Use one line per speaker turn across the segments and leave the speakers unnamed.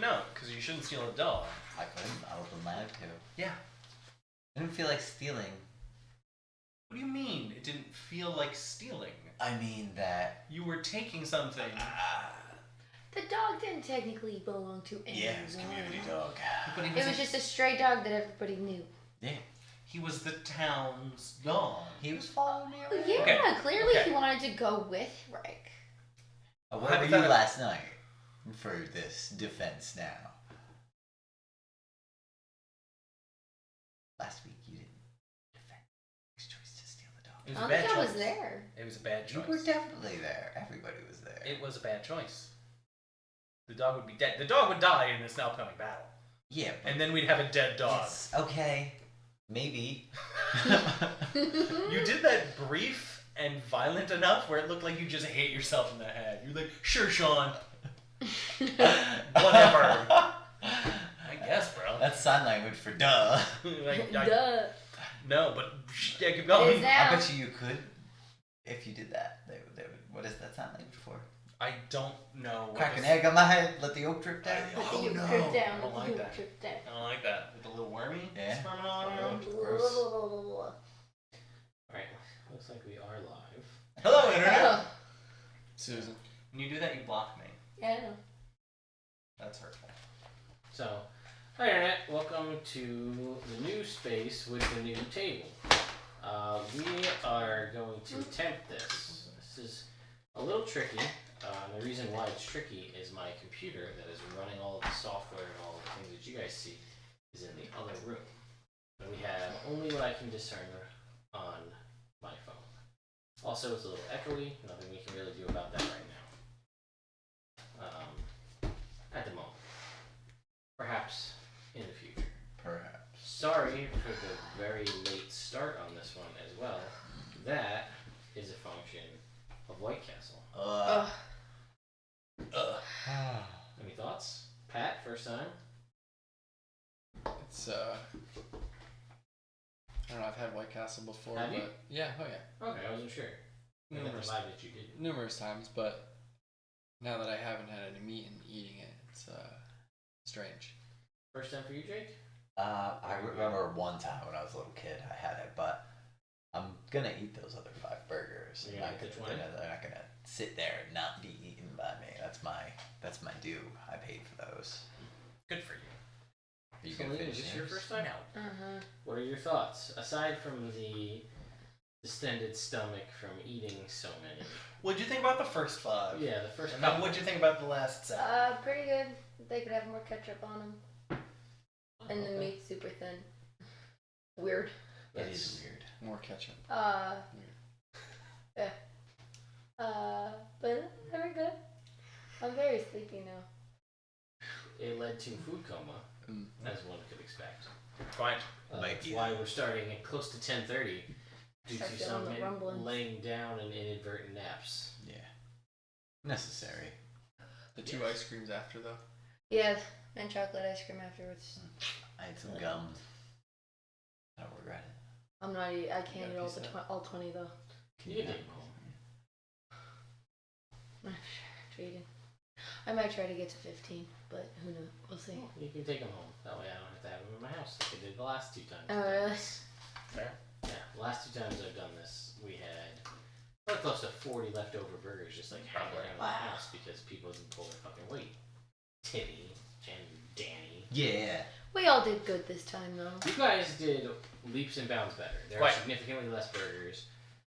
No, because you shouldn't steal a dog.
I couldn't. I would have been mad too.
Yeah.
I didn't feel like stealing.
What do you mean? It didn't feel like stealing.
I mean that...
You were taking something.
The dog didn't technically belong to anyone.
Yeah, it was a community dog.
But he
It was just a stray dog that everybody knew.
Yeah.
He was the town's dog.
He was following me around.
Yeah,
Okay.
clearly
Okay.
he wanted to go with Rick.
Where were you last night for this defense now? Last week you didn't defend his choice to steal the dog.
It was
I
a
don't
bad
think I
choice.
was there.
It was a bad
You
choice.
were definitely there. Everybody was there.
It was a bad choice. The dog would be dead. The dog would die in this now coming battle.
Yeah, but
And then we'd have a dead dog.
it's okay. Maybe.
You did that brief and violent enough where it looked like you just hit yourself in the head. You're like, sure, Sean. Whatever. I guess, bro.
That's sign language for duh.
Duh.
No, but yeah, keep going.
Is
I
that-
bet you could. If you did that, they would. What is that sign language for?
I don't know.
Crack an egg on my head, let the yolk drip down.
Let
Oh,
the
no.
drip down.
I don't like that.
Drip down.
I don't like that. With the little wormy
Yeah.
sperming all around.
Gross.
Alright, looks like we are live.
Hello, Internet.
Oh,
Susan.
When you do that, you block me.
yeah, I know.
That's hurtful.
So, hi Internet, welcome to the new space with the new table. We are going to attempt this. This is a little tricky. The reason why it's tricky is my computer that is running all of the software and all of the things that you guys see is in the other room. And we have only what I can discern on my phone. Also, it's a little echoey, nothing we can really do about that right now. At the moment. Perhaps in the future.
Perhaps.
Sorry for the very late start on this one as well. That is a function of White Castle. Any thoughts? Pat, first time?
It's I don't know, I've had White Castle before,
Have
but
you?
yeah, oh yeah.
Okay, I wasn't sure. I never
Numerous,
lied that you did.
numerous times, but now that I haven't had any meat and eating it, it's strange.
First time for you, Jake?
I remember one time when I was a little kid, I had it, but I'm gonna eat those other 5 burgers.
You're gonna eat the 20?
They're not gonna sit there and not be eaten by me. That's my due. I paid for those.
Good for you.
Are you
Celine,
gonna finish
is this your
yours?
first time?
No.
Uh-huh.
What are your thoughts? Aside from the distended stomach from eating so many.
What'd you think about the first 5?
Yeah, the first
And then
couple.
what'd you think about the last 7?
Pretty good. They could have more ketchup on them. And the meat's super thin. Weird.
It is weird.
More ketchup.
Yeah. But they were good. I'm very sleepy now.
It led to food coma,
Mm.
as one could expect.
Fine.
That's why we're starting at close to 10:30 due
Start
to
feeling
some
the rumblings.
laying down and inadvertent naps.
Yeah. Necessary.
The 2 ice creams after though.
Yeah, and chocolate ice cream afterwards.
I had some gum. I don't regret it.
I'm not eating. I can't eat
got a
all
piece
all 20 though.
You can take them home.
I might try to get to 15, but who knows? We'll see.
You can take them home. That way I don't have to have them in my house like I did the last 2 times.
Oh, really?
Fair.
Yeah, the last 2 times I've done this, we had probably close to 40 leftover burgers just like hanging around the
Wow.
house because people didn't pull their fucking weight. Timmy and Danny.
Yeah.
We all did good this time though.
You guys did leaps and bounds better. There
Right.
are significantly less burgers.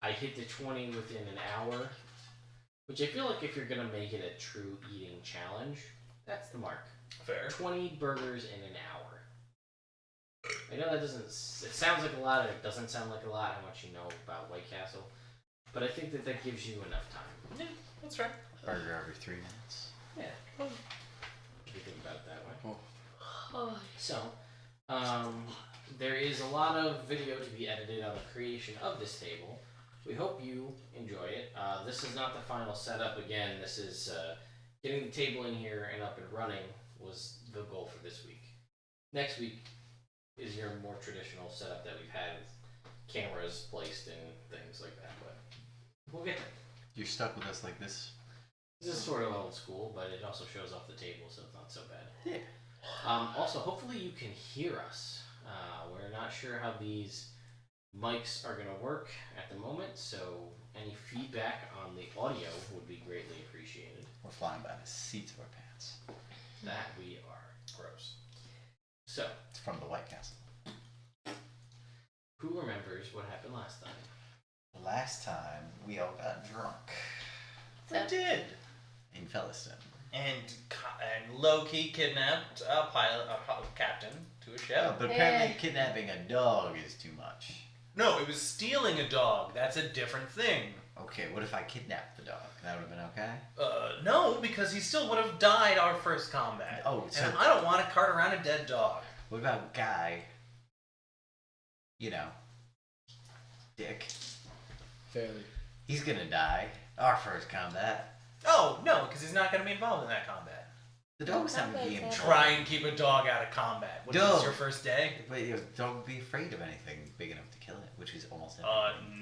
I hit the 20 within an hour, which I feel like if you're gonna make it a true eating challenge, that's the mark.
Fair.
20 burgers in an hour. I know that doesn't. It sounds like a lot, or it doesn't sound like a lot. How much you know about White Castle, but I think that that gives you enough time.
Yeah, that's right.
Burger every 3 minutes.
Yeah. If you think about it that way.
Oh,
So, there is a lot of video to be edited on the creation of this table. We hope you enjoy it. This is not the final setup. Again, this is getting the table in here and up and running was the goal for this week. Next week is your more traditional setup that we've had with cameras placed and things like that. But we'll get there.
You're stuck with us like this?
This is sort of old school, but it also shows off the table, so it's not so bad.
Yeah.
Also, hopefully you can hear us. We're not sure how these mics are going to work at the moment, so any feedback on the audio would be greatly appreciated.
We're flying by the seats of our pants.
That we are. Gross. So,
It's from the White Castle.
who remembers what happened last time?
The last time we all got drunk
We did.
in Felliston.
And low-key kidnapped a pilot, captain to a ship.
Oh, but apparently kidnapping a dog is too much.
No, it was stealing a dog. That's a different thing.
Okay, what if I kidnapped the dog? That would have been okay?
No, because he still would have died our first combat.
Oh, so
And I don't want to cart around a dead dog.
what about Guy? You know, Dick.
Fairly.
He's gonna die. Our first combat.
Oh, no, because he's not going to be involved in that combat.
The dog's not gonna be in trouble.
Try and keep a dog out of combat. What, is this your first day?
But the dog would be afraid of anything big enough to kill it, which is almost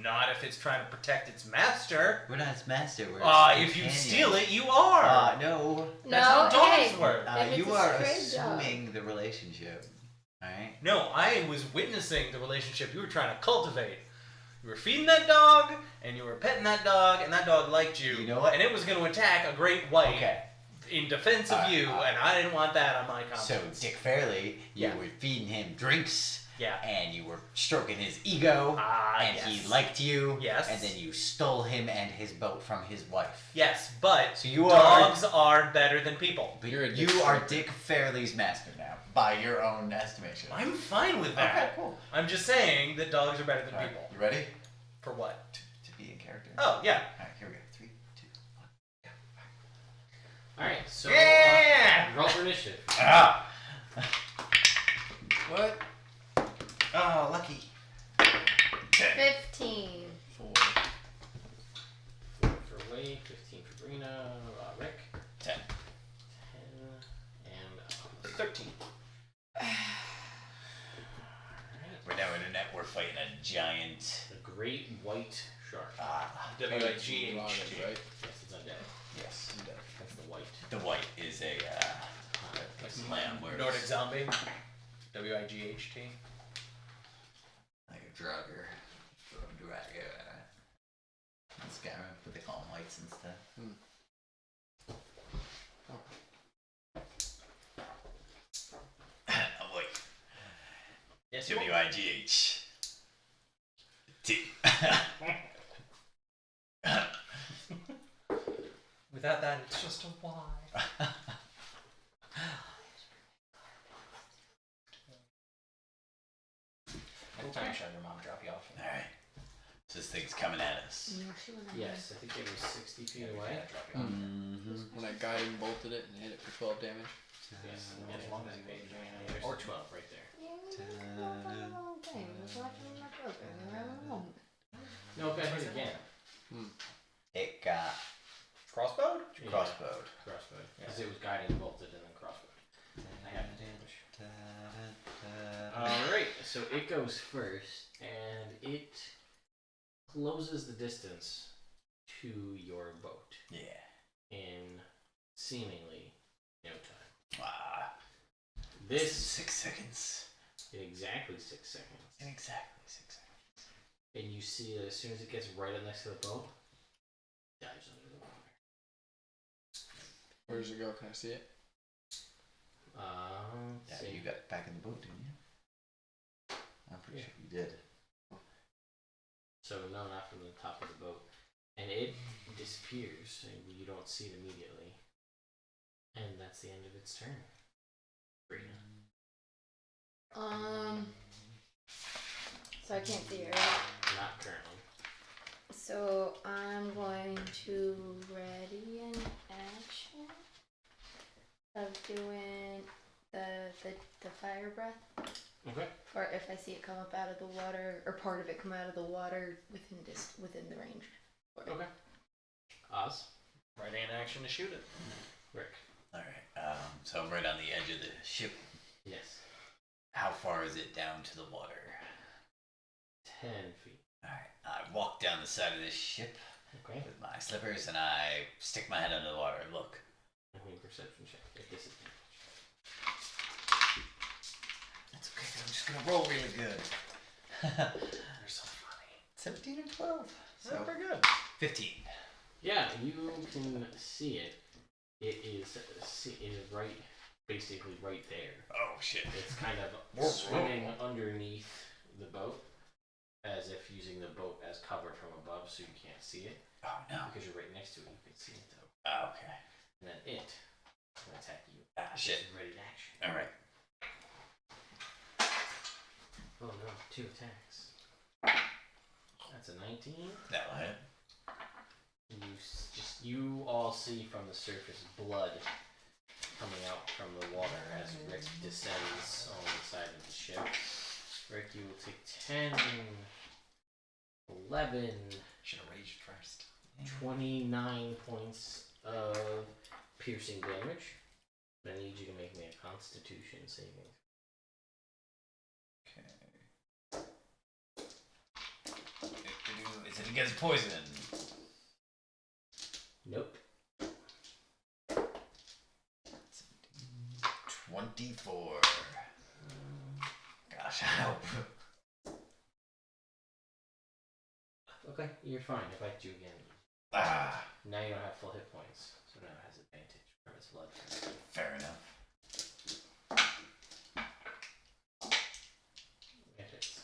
Not if it's trying to protect its master.
We're not its master. We're
If you steal it, you are.
No.
That's how dogs work.
If it's
You
a
are
stray dog.
assuming the relationship. Alright?
No, I was witnessing the relationship you were trying to cultivate. You were feeding that dog, and you were petting that dog, and that dog liked you.
You know what?
And it was going to attack a great white
Okay.
in defense of you, and I didn't want that on my
So,
conscience.
Dick Fairley, you
Yeah.
were feeding him drinks,
Yeah.
and you were stroking his ego, and
yes.
he liked you,
Yes.
and then you stole him and his boat from his wife.
Yes, but
So you
dogs are better than people.
But
You're a
you
Dick
are
Fairley.
Dick Fairley's master now, by your own estimation.
I'm fine with that.
Okay, cool.
I'm just saying that dogs are better than
Alright,
people.
you ready?
For what?
To be in character.
Oh, yeah.
Alright, here we go. 3, 2, 1.
Alright, so
Yeah!
roll for initiative.
Ah!
What?
Oh, lucky.
15.
4.
4 for Wade, 15 for Brina, Rick,
10.
10, and
13.
We're now internet. We're fighting a giant.
the Great Wight Shark.
W-I-G-H-T.
Right?
Yes, it's undead.
Yes.
That's the white.
The white is a slam word.
Nordic zombie. W-I-G-H-T.
Like a drugger. Dragger. Skyrim, but they call them whites and stuff. Oh wait.
Yes,
W-I-G-H. T.
Without that, it's just a Y. Anytime should your mom drop you off.
Alright. This thing's coming at us.
No, she went on
Yes, I think it was 60 feet away.
Mm-hmm.
When I guiding bolted it and hit it for 12 damage.
Yes,
As long as you paid your
or 12 right there.
Yeah, we were watching the wrong thing. We were watching my program. We were on home.
No, it got hit again.
It got
Crossbowed?
Yeah.
crossbowed.
Crossbow. Because it was guiding bolted and then crossbow. I have the damage. Alright, so it goes first, and it closes the distance to your boat
Yeah.
in seemingly no time.
Ah.
This
6 seconds.
in exactly 6 seconds.
In exactly 6 seconds.
And you see that as soon as it gets right up next to the boat, it dives under the water.
Where does it go? Can I see it?
Yeah,
See.
you got back in the boat, didn't you? I'm pretty sure you did.
So no, not from the top of the boat. And it disappears, and you don't see it immediately. And that's the end of its turn. Brina.
So I can't see it, right?
Not currently.
So I'm going to ready an action of doing the fire breath.
Okay.
Or if I see it come up out of the water, or part of it come out of the water within the range.
Okay. Oz.
Ready in action to shoot it.
Rick.
Alright, so I'm right on the edge of the ship.
Yes.
How far is it down to the water?
10 feet.
Alright, I walk down the side of this ship
Okay.
with my slippers and I stick my head under the water and look.
I mean perception check. At disadvantage.
roll really good.
You're so funny.
17 and 12.
So
So
pretty good.
15.
Yeah, you can see it. It is right, basically right there.
Oh shit.
It's kind of
Whoa.
swimming underneath the boat, as if using the boat as cover from above, so you can't see it.
Oh no.
Because you're right next to it, you can see it though.
Oh, okay.
And then it will attack you.
Ah shit.
It's ready to action.
Alright.
Oh no, 2 attacks. That's a 19.
That'll hit.
You all see from the surface blood coming out from the water as Rick descends on the side of the ship. Rick, you will take 10, 11,
Should have raged first.
29 points of piercing damage. I need you to make me a Constitution saving.
Okay. Is it against poison?
Nope.
24. Gosh, I hope.
Okay, you're fine. If I do again,
Ah,
now you don't have full hit points, so now it has advantage from its blood.
fair enough.
It hits.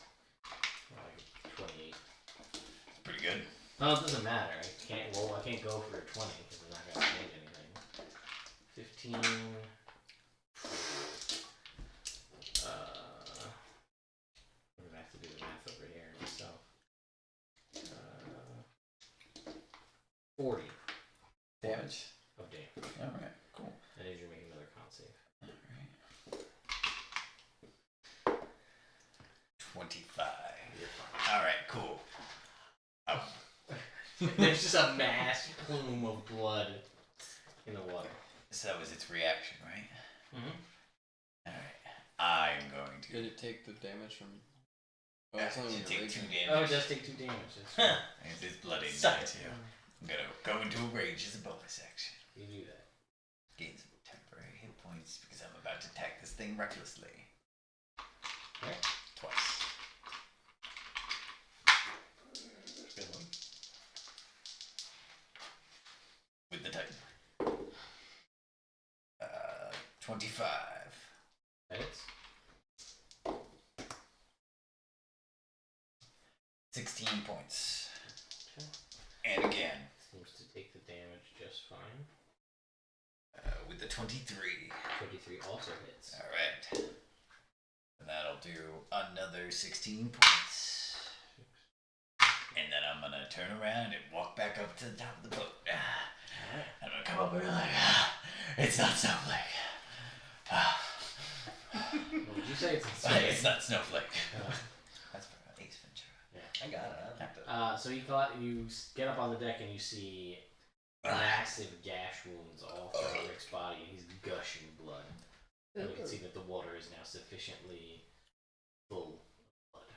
Like 28.
Pretty good.
No, it doesn't matter. I can't go for a 20 because I'm not going to change anything. 15. I'm going to have to do the math over here myself. 40
Damage.
of damage.
Alright, cool.
I need you to make another con save.
Alright. 25.
You're fine.
Alright, cool. Oh.
There's just a mass plume of blood in the water.
So that was its reaction, right?
Mm-hmm.
Alright. I'm going to.
Did it take the damage from? Oh, it's only when
It
you're
take 2
raging.
damage.
Oh, it does take 2 damage. That's right.
It's bloody
Suck
nice
it.
here. I'm gonna go into a rage as a bonus action.
You do that.
Gain some temporary hit points because I'm about to attack this thing recklessly.
Okay.
Twice.
Good one.
With the Titan. 25.
That hits.
16 points.
Okay.
And again.
Seems to take the damage just fine.
With the 23.
23 also hits.
Alright. And that'll do another 16 points. And then I'm gonna turn around and walk back up to the top of the boat.
Alright.
I'm gonna come up and be like, it's not Snowflake.
What did you say?
It's not Snowflake. That's for Ace Ventura.
I got it. I liked it.
So you get up on the deck and you see massive gash wounds all throughout Rick's body, and he's gushing blood. And you can see that the water is now sufficiently full of blood.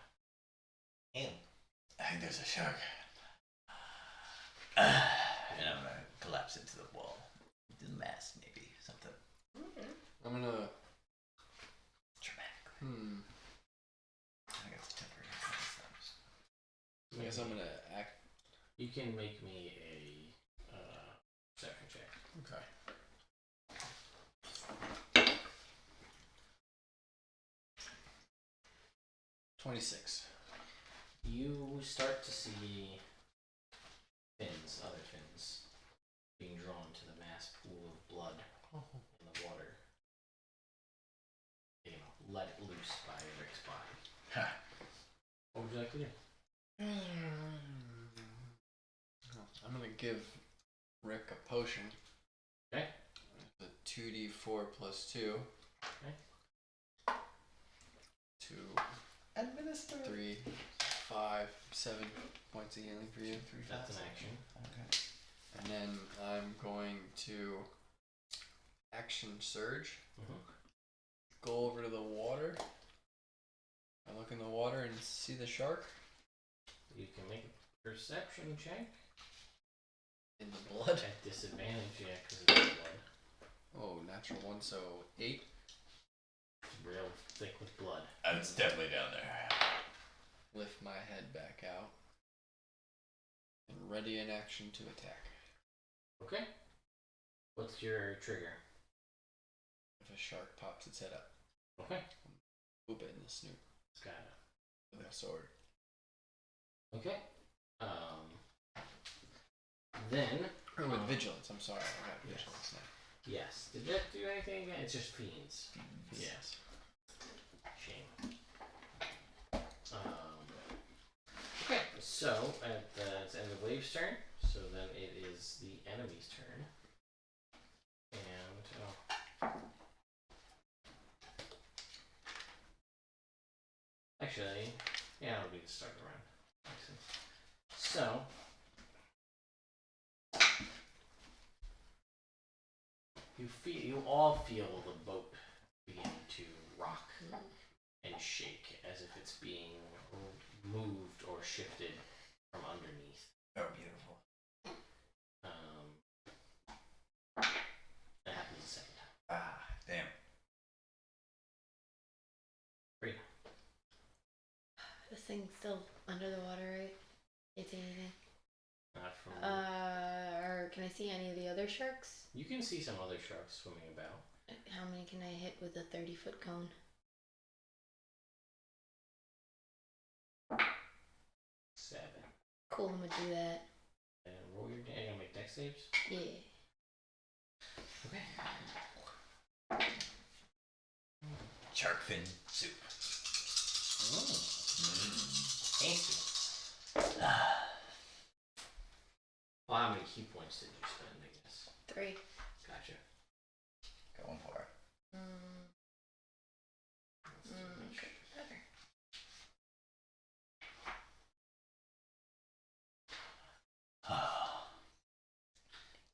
Ew.
I think there's a shark. And I'm gonna collapse into the wall. The mast, maybe. Something
I'm gonna.
dramatic. I got the temporary points.
I guess I'm gonna act.
You can make me a perception check.
Okay. $26.
You start to see fins, other fins, being drawn to the mass pool of blood in the water. You know, let it loose by Rick's body. What would you like to do?
I'm gonna give Rick a potion.
Okay.
The 2d4 plus 2.
Okay.
2,
Administer.
3, 5, 7 points of healing for you.
That's an action.
Okay.
And then I'm going to action surge. Go over to the water. I look in the water and see the shark
You can make a perception check
in the blood.
at disadvantage, yeah, because of the blood.
Oh, natural 1, so 8.
Real thick with blood.
It's definitely down there.
Lift my head back out. And ready in action to attack.
Okay. What's your trigger?
If a shark pops its head up,
Okay.
whoop it in the snoot
Got it.
with a sword.
Okay. Then.
Or with vigilance, I'm sorry. I got vigilance now.
Yes. Did that do anything again? It's just fiends.
Yes.
Shame. Okay, so it's end of Wave's turn. So then it is the enemy's turn. And actually, yeah, it'll be the start of the round. Makes sense. So you all feel the boat begin to rock and shake as if it's being moved or shifted from underneath.
Oh, beautiful.
That happens a second time.
Ah, damn.
This thing's still under the water, right? Can't see anything.
Not from.
Or can I see any of the other sharks?
You can see some other sharks swimming about.
How many can I hit with a 30-foot cone?
7.
Cool, I'm gonna do that.
And roll your damage. Gonna make dex saves.
Yeah.
Okay.
Shark fin soup.
Tasty. Well, how many key points did you spend? I guess.
3.
Gotcha.
Going for it.
That's too much.
Better.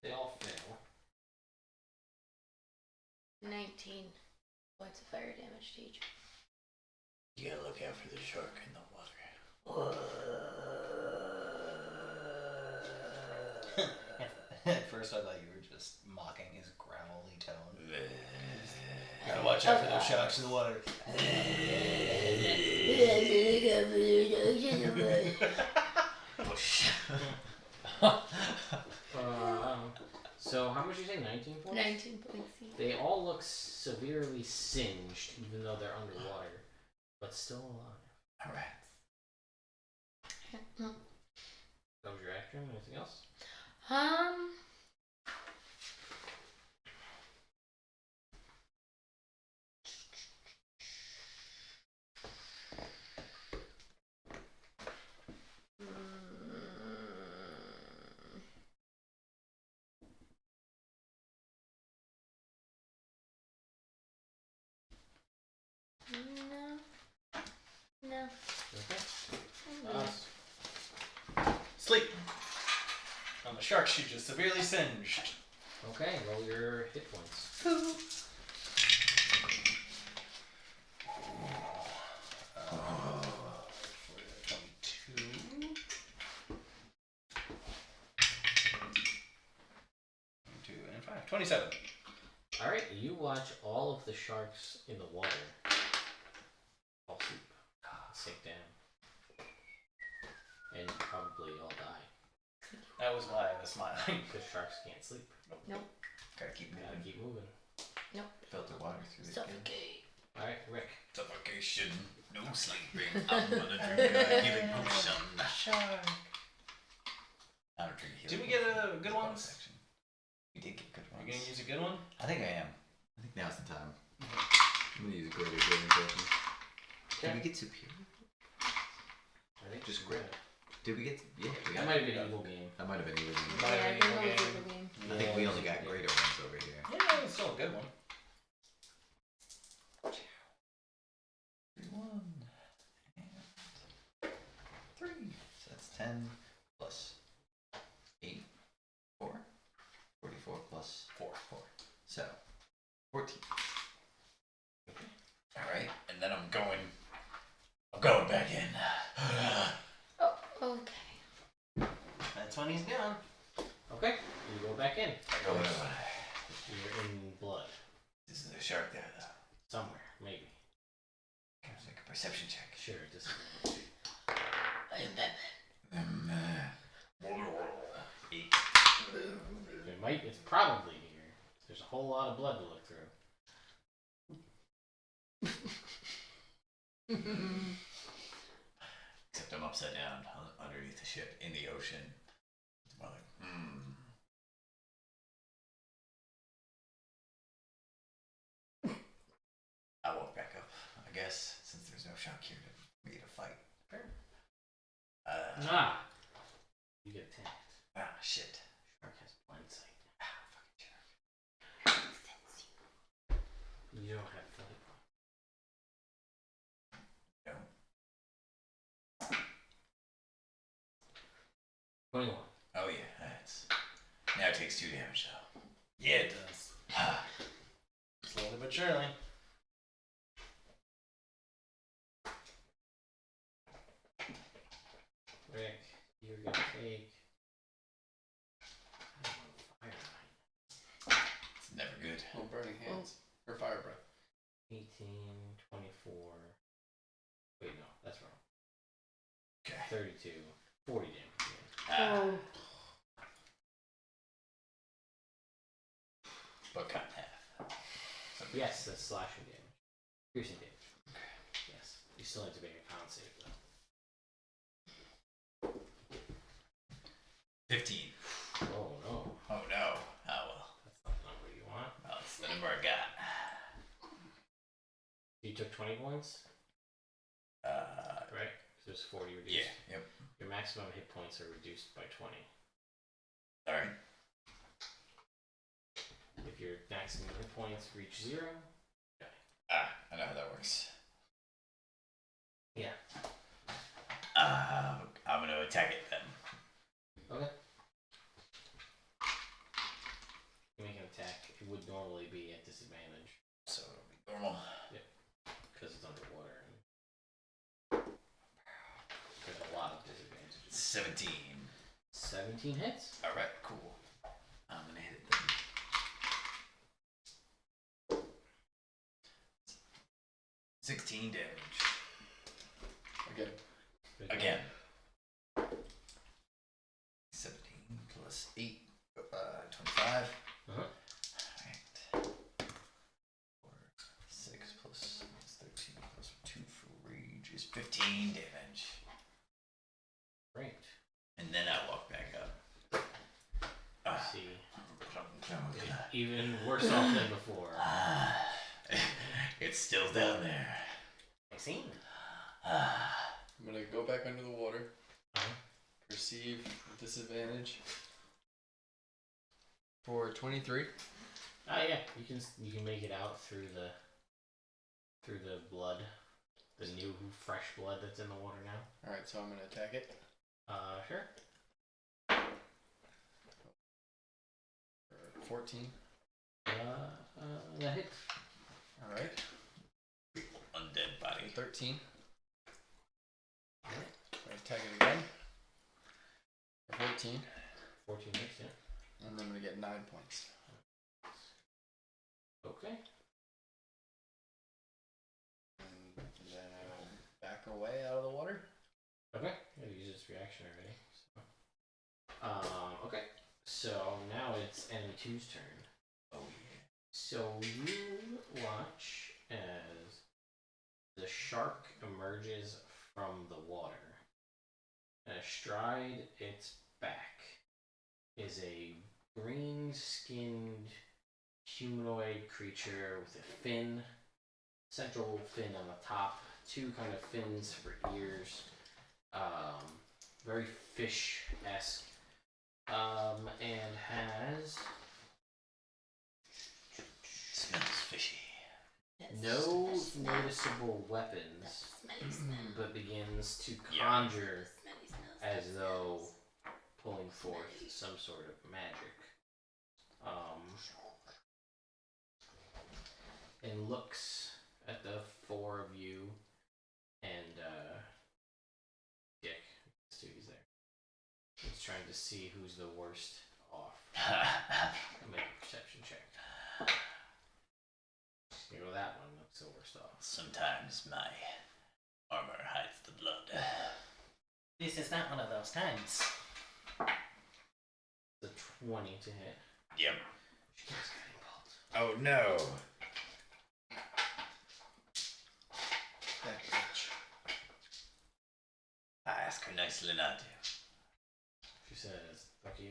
They all fail.
19 points of fire damage to each.
You gotta look out for the shark in the water.
At first, I thought you were just mocking his gravelly tone. Gotta watch out for those sharks in the water.
So how much did you say? 19 points?
19 points each.
They all look severely singed, even though they're underwater, but still alive.
Alright.
That was your action? Anything else?
No.
Okay. Us.
Sleep. On the shark, she just severely singed.
Okay, roll your hit points.
22. 2 and 5. 27.
Alright, you watch all of the sharks in the water fall asleep, sink down, and probably all die.
That was why I was smiling.
Because sharks can't sleep.
Nope.
Gotta keep
Gotta
moving.
keep moving.
Nope.
Filter water through the skin.
Suffocate.
Alright, Rick.
Suffocation. No sleeping. I'm gonna drink a healing potion.
Shark.
I don't drink healing.
Did we get
potion.
a good
It's a
one?
bonus section. We did get good
Are
ones.
you gonna use a good one?
I think I am. I think now's the time. I'm gonna use a greater healing potion. Did we get superior?
I think
Just
great.
Did we get? Yeah. We
That
got
might have been an evil game.
That might have been even.
Might
Yeah,
have
I
been
think
okay.
that was a game.
I think we only got
Yeah.
greater ones over here.
Yeah, it's still a good one.
1 and 3. So that's 10 plus 8. 4. 44 plus 4. So 14. Okay. Alright, and then I'm going back in.
Oh, okay.
That's when he's gone.
Okay, you go back in.
I go in.
You're in blood.
This is a shark there though.
Somewhere, maybe.
Can I think perception check.
Sure, just
I am Batman.
it's probably here. There's a whole lot of blood to look through.
Except I'm upside down underneath the ship in the ocean. It's more like, I walk back up, I guess, since there's no shark here for me to fight.
You get attacked.
Shit.
Shark has blind sight.
Fucking shark.
You don't have flight.
No.
21.
Oh yeah, that's... Now it takes 2 damage though.
Yeah, it does. Slowly but surely.
Rick, you're gonna take.
It's never good.
Oh, burning hands. Or fire breath.
18, 24. Wait, no, that's wrong.
Okay.
32, 40 damage.
Oh.
But cut in half.
Yes, that's slashing damage. Piercing damage. Yes. You still have to make a con save though.
15.
Oh no.
Oh no. Oh well.
That's not the number you want.
Well, it's the number I got.
You took 20 points? Right? So there's 40 reduced.
Yeah, yep.
Your maximum hit points are reduced by 20.
Alright.
If your maximum hit points reach 0,
I know how that works.
yeah.
I'm gonna attack it then.
Okay. You make an attack. It would normally be at disadvantage
So it'll be normal.
because it's underwater. There's a lot of disadvantages.
17.
17 hits.
Alright, cool. I'm gonna hit it then. 16 damage. Again. 17 plus 8, 25.
Uh-huh.
Alright. 4, 6 plus 13 plus 2 for rage is 15 damage.
Great.
And then I walk back up.
See. Even worse off than before.
It's still down there.
Maxine.
I'm gonna go back under the water.
Uh-huh.
Perceive disadvantage. For 23.
Yeah, you can make it out through the blood, the new fresh blood that's in the water now.
Alright, so I'm gonna attack it.
Sure.
For 14.
That hits.
Alright.
Undead body.
13. I'm gonna attack it again. For 14.
14 hits, yeah.
And then I'm gonna get 9 points.
Okay.
And then I will back away out of the water.
Okay. Yeah, you used its reaction already. So. Okay. So now it's enemy 2's turn.
Oh yeah.
So you watch as the shark emerges from the water. And astride its back is a green-skinned humanoid creature with a fin, central fin on the top, 2 kind of fins for ears, very fish-esque, and has
Smells fishy.
no noticeable weapons, but begins to conjure as though pulling forth some sort of magic. And looks at the 4 of you and Dick. He's there. He's trying to see who's the worst off. Make a perception check. You know that one looks the worst off.
Sometimes my Armor hides the blood.
This is not one of those times.
The 20 to hit.
Yep.
She gets guiding bolt.
Oh no.
That bitch.
I ask her nicely not to.
She says, "Fuck you."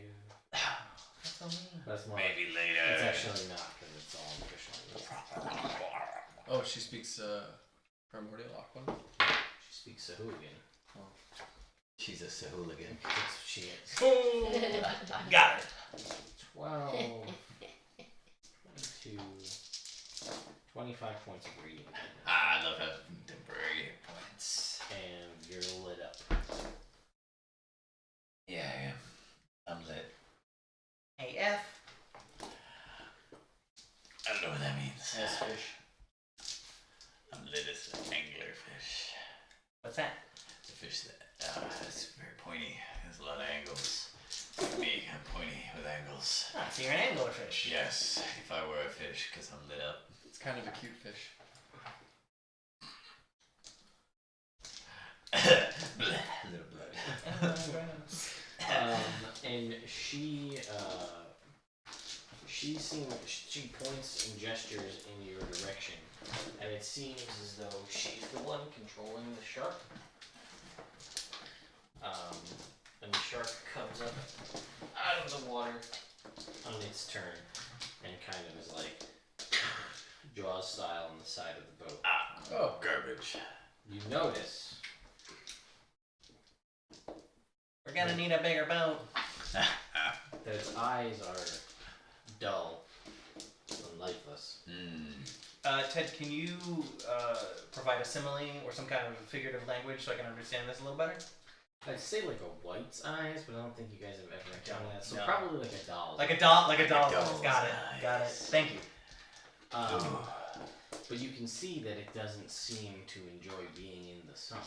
That's so mean.
That's more.
Maybe later.
It's actually not because it's all official.
Oh, she speaks primordial Aquan.
She speaks Sahuagin.
She's a Sahooligan.
That's what she is.
Got it.
12, 22, 25 points of reading.
I love having temporary hit points.
And you're lit up.
Yeah, I am. I'm lit.
AF.
I don't know what that means.
As fish.
I'm lit as an anglerfish.
What's that?
It's a fish that it's very pointy. There's a lot of angles. Me, I'm pointy with angles.
Ah, so you're an anglerfish.
Yes, if I were a fish, because I'm lit up.
It's kind of a cute fish.
Little blood.
And she points and gestures in your direction, and it seems as though she's the one controlling the shark. And the shark comes up out of the water on its turn, and kind of is like Jaws style on the side of the boat.
Oh.
Garbage.
You notice
We're gonna need a bigger boat.
that its eyes are dull and lifeless.
Ted, can you provide a simile or some kind of figurative language so I can understand this a little better?
I'd say like a white's eyes, but I don't think you guys have ever encountered that. So
No.
probably like a doll's.
Like a doll.
doll's
Got it.
eyes.
Got it. Thank you.
But you can see that it doesn't seem to enjoy being in the sun.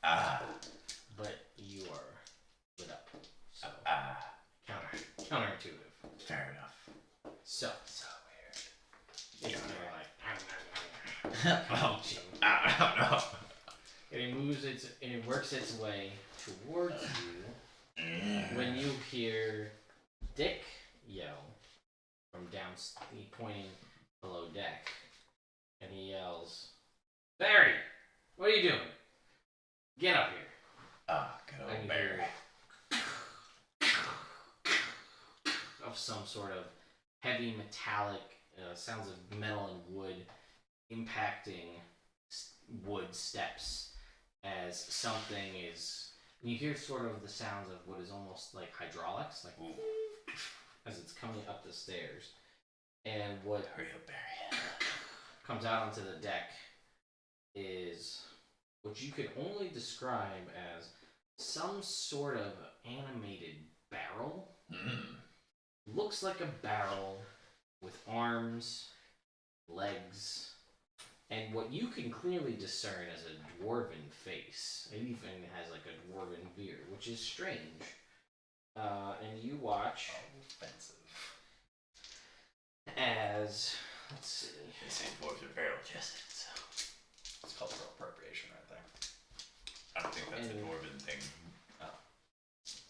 But you are lit up. So counterintuitive.
Fair enough.
So
weird.
it's kind of like
Oh,
and it works its way towards you when you hear Dick yell from pointing below deck, and he yells, "Barry, what are you doing? Get up here!"
Good
And
old
you
Barry.
hear of some sort of heavy metallic sounds of metal and wood impacting wood steps as something is. And you hear sort of the sounds of what is almost like hydraulics, like as it's coming up the stairs. And what
Hurry up, Barry.
comes out onto the deck is what you could only describe as some sort of animated barrel. Looks like a barrel with arms, legs, and what you can clearly discern as a dwarven face. It even has like a dwarven beard, which is strange. And you watch
Offensive.
as, let's see.
They say dwarves are barrel chested, so
It's cultural appropriation right there.
I don't think that's a
And-
dwarven thing.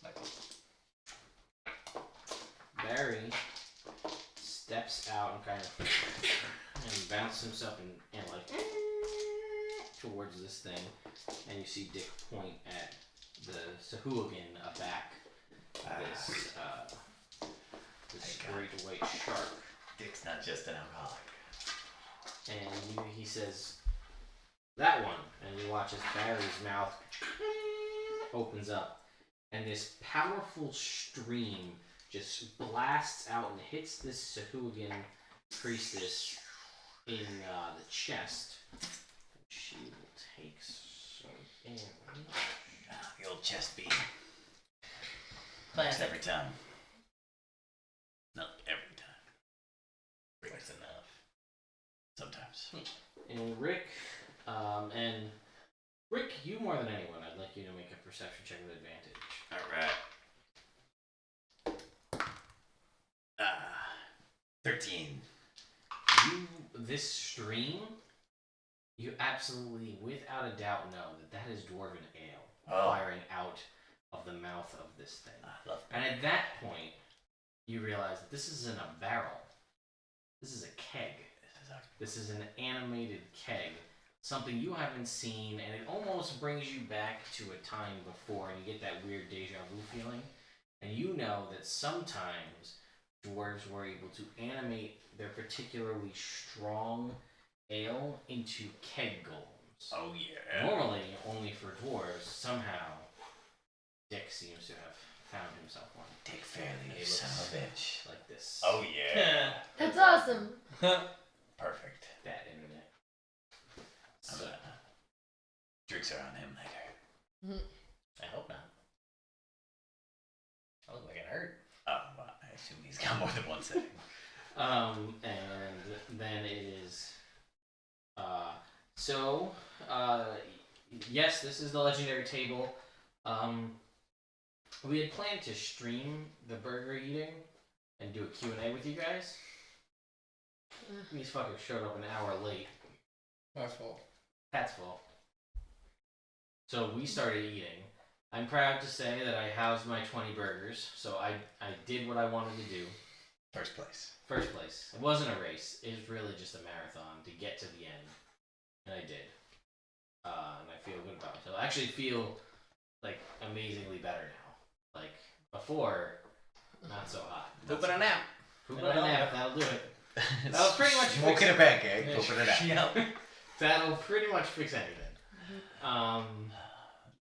Like,
Barry steps out and kind of and bounces himself and like towards this thing, and you see Dick point at the Sahuagin aback this
Thank God.
great white shark,
Dick's not just an alcoholic.
and he says, "That one," and you watch as Barry's mouth opens up, and this powerful stream just blasts out and hits this Sahuagin priestess in the chest. She will take some damage.
The old chest beat.
Classic.
Every time. Not every time.
That's enough.
Sometimes.
And Rick, you more than anyone, I'd like you to make a perception check with advantage.
Alright. 13.
This stream you absolutely, without a doubt, know that is dwarven ale
Oh.
firing out of the mouth of this thing.
I love
And at that point, you realize that this isn't a barrel. This is a keg. This is an animated keg. Something you haven't seen, and it almost brings you back to a time before, and you get that weird deja vu feeling. And you know that sometimes dwarves were able to animate their particularly strong ale into keg golems.
Oh yeah.
Normally, only for dwarves, somehow, Dick seems to have found himself one.
Dick Fairley,
It
you son of a
looks
bitch.
like this.
Oh yeah.
That's awesome.
Perfect.
That internet.
I'm
So,
gonna drinks are on him later.
I hope not. I look like it hurt.
Oh, well, I assume he's got more than one setting.
and then it is. Yes, this is the legendary table. We had planned to stream the burger eating and do a Q&A with you guys. These fuckers showed up an hour late.
My fault.
Pat's fault. So we started eating. I'm proud to say that I housed my 20 burgers, so I did what I wanted to do.
First place.
First place. It wasn't a race. It was really just a marathon to get to the end. And I did. And I feel good about it. So I actually feel like amazingly better now. Like before, not so hot.
Pooping a nap.
Pooping a nap, that'll do it. That'll pretty much fix
Smoking
it.
a pancake, pooping it out.
Yep.
That'll pretty much fix anything.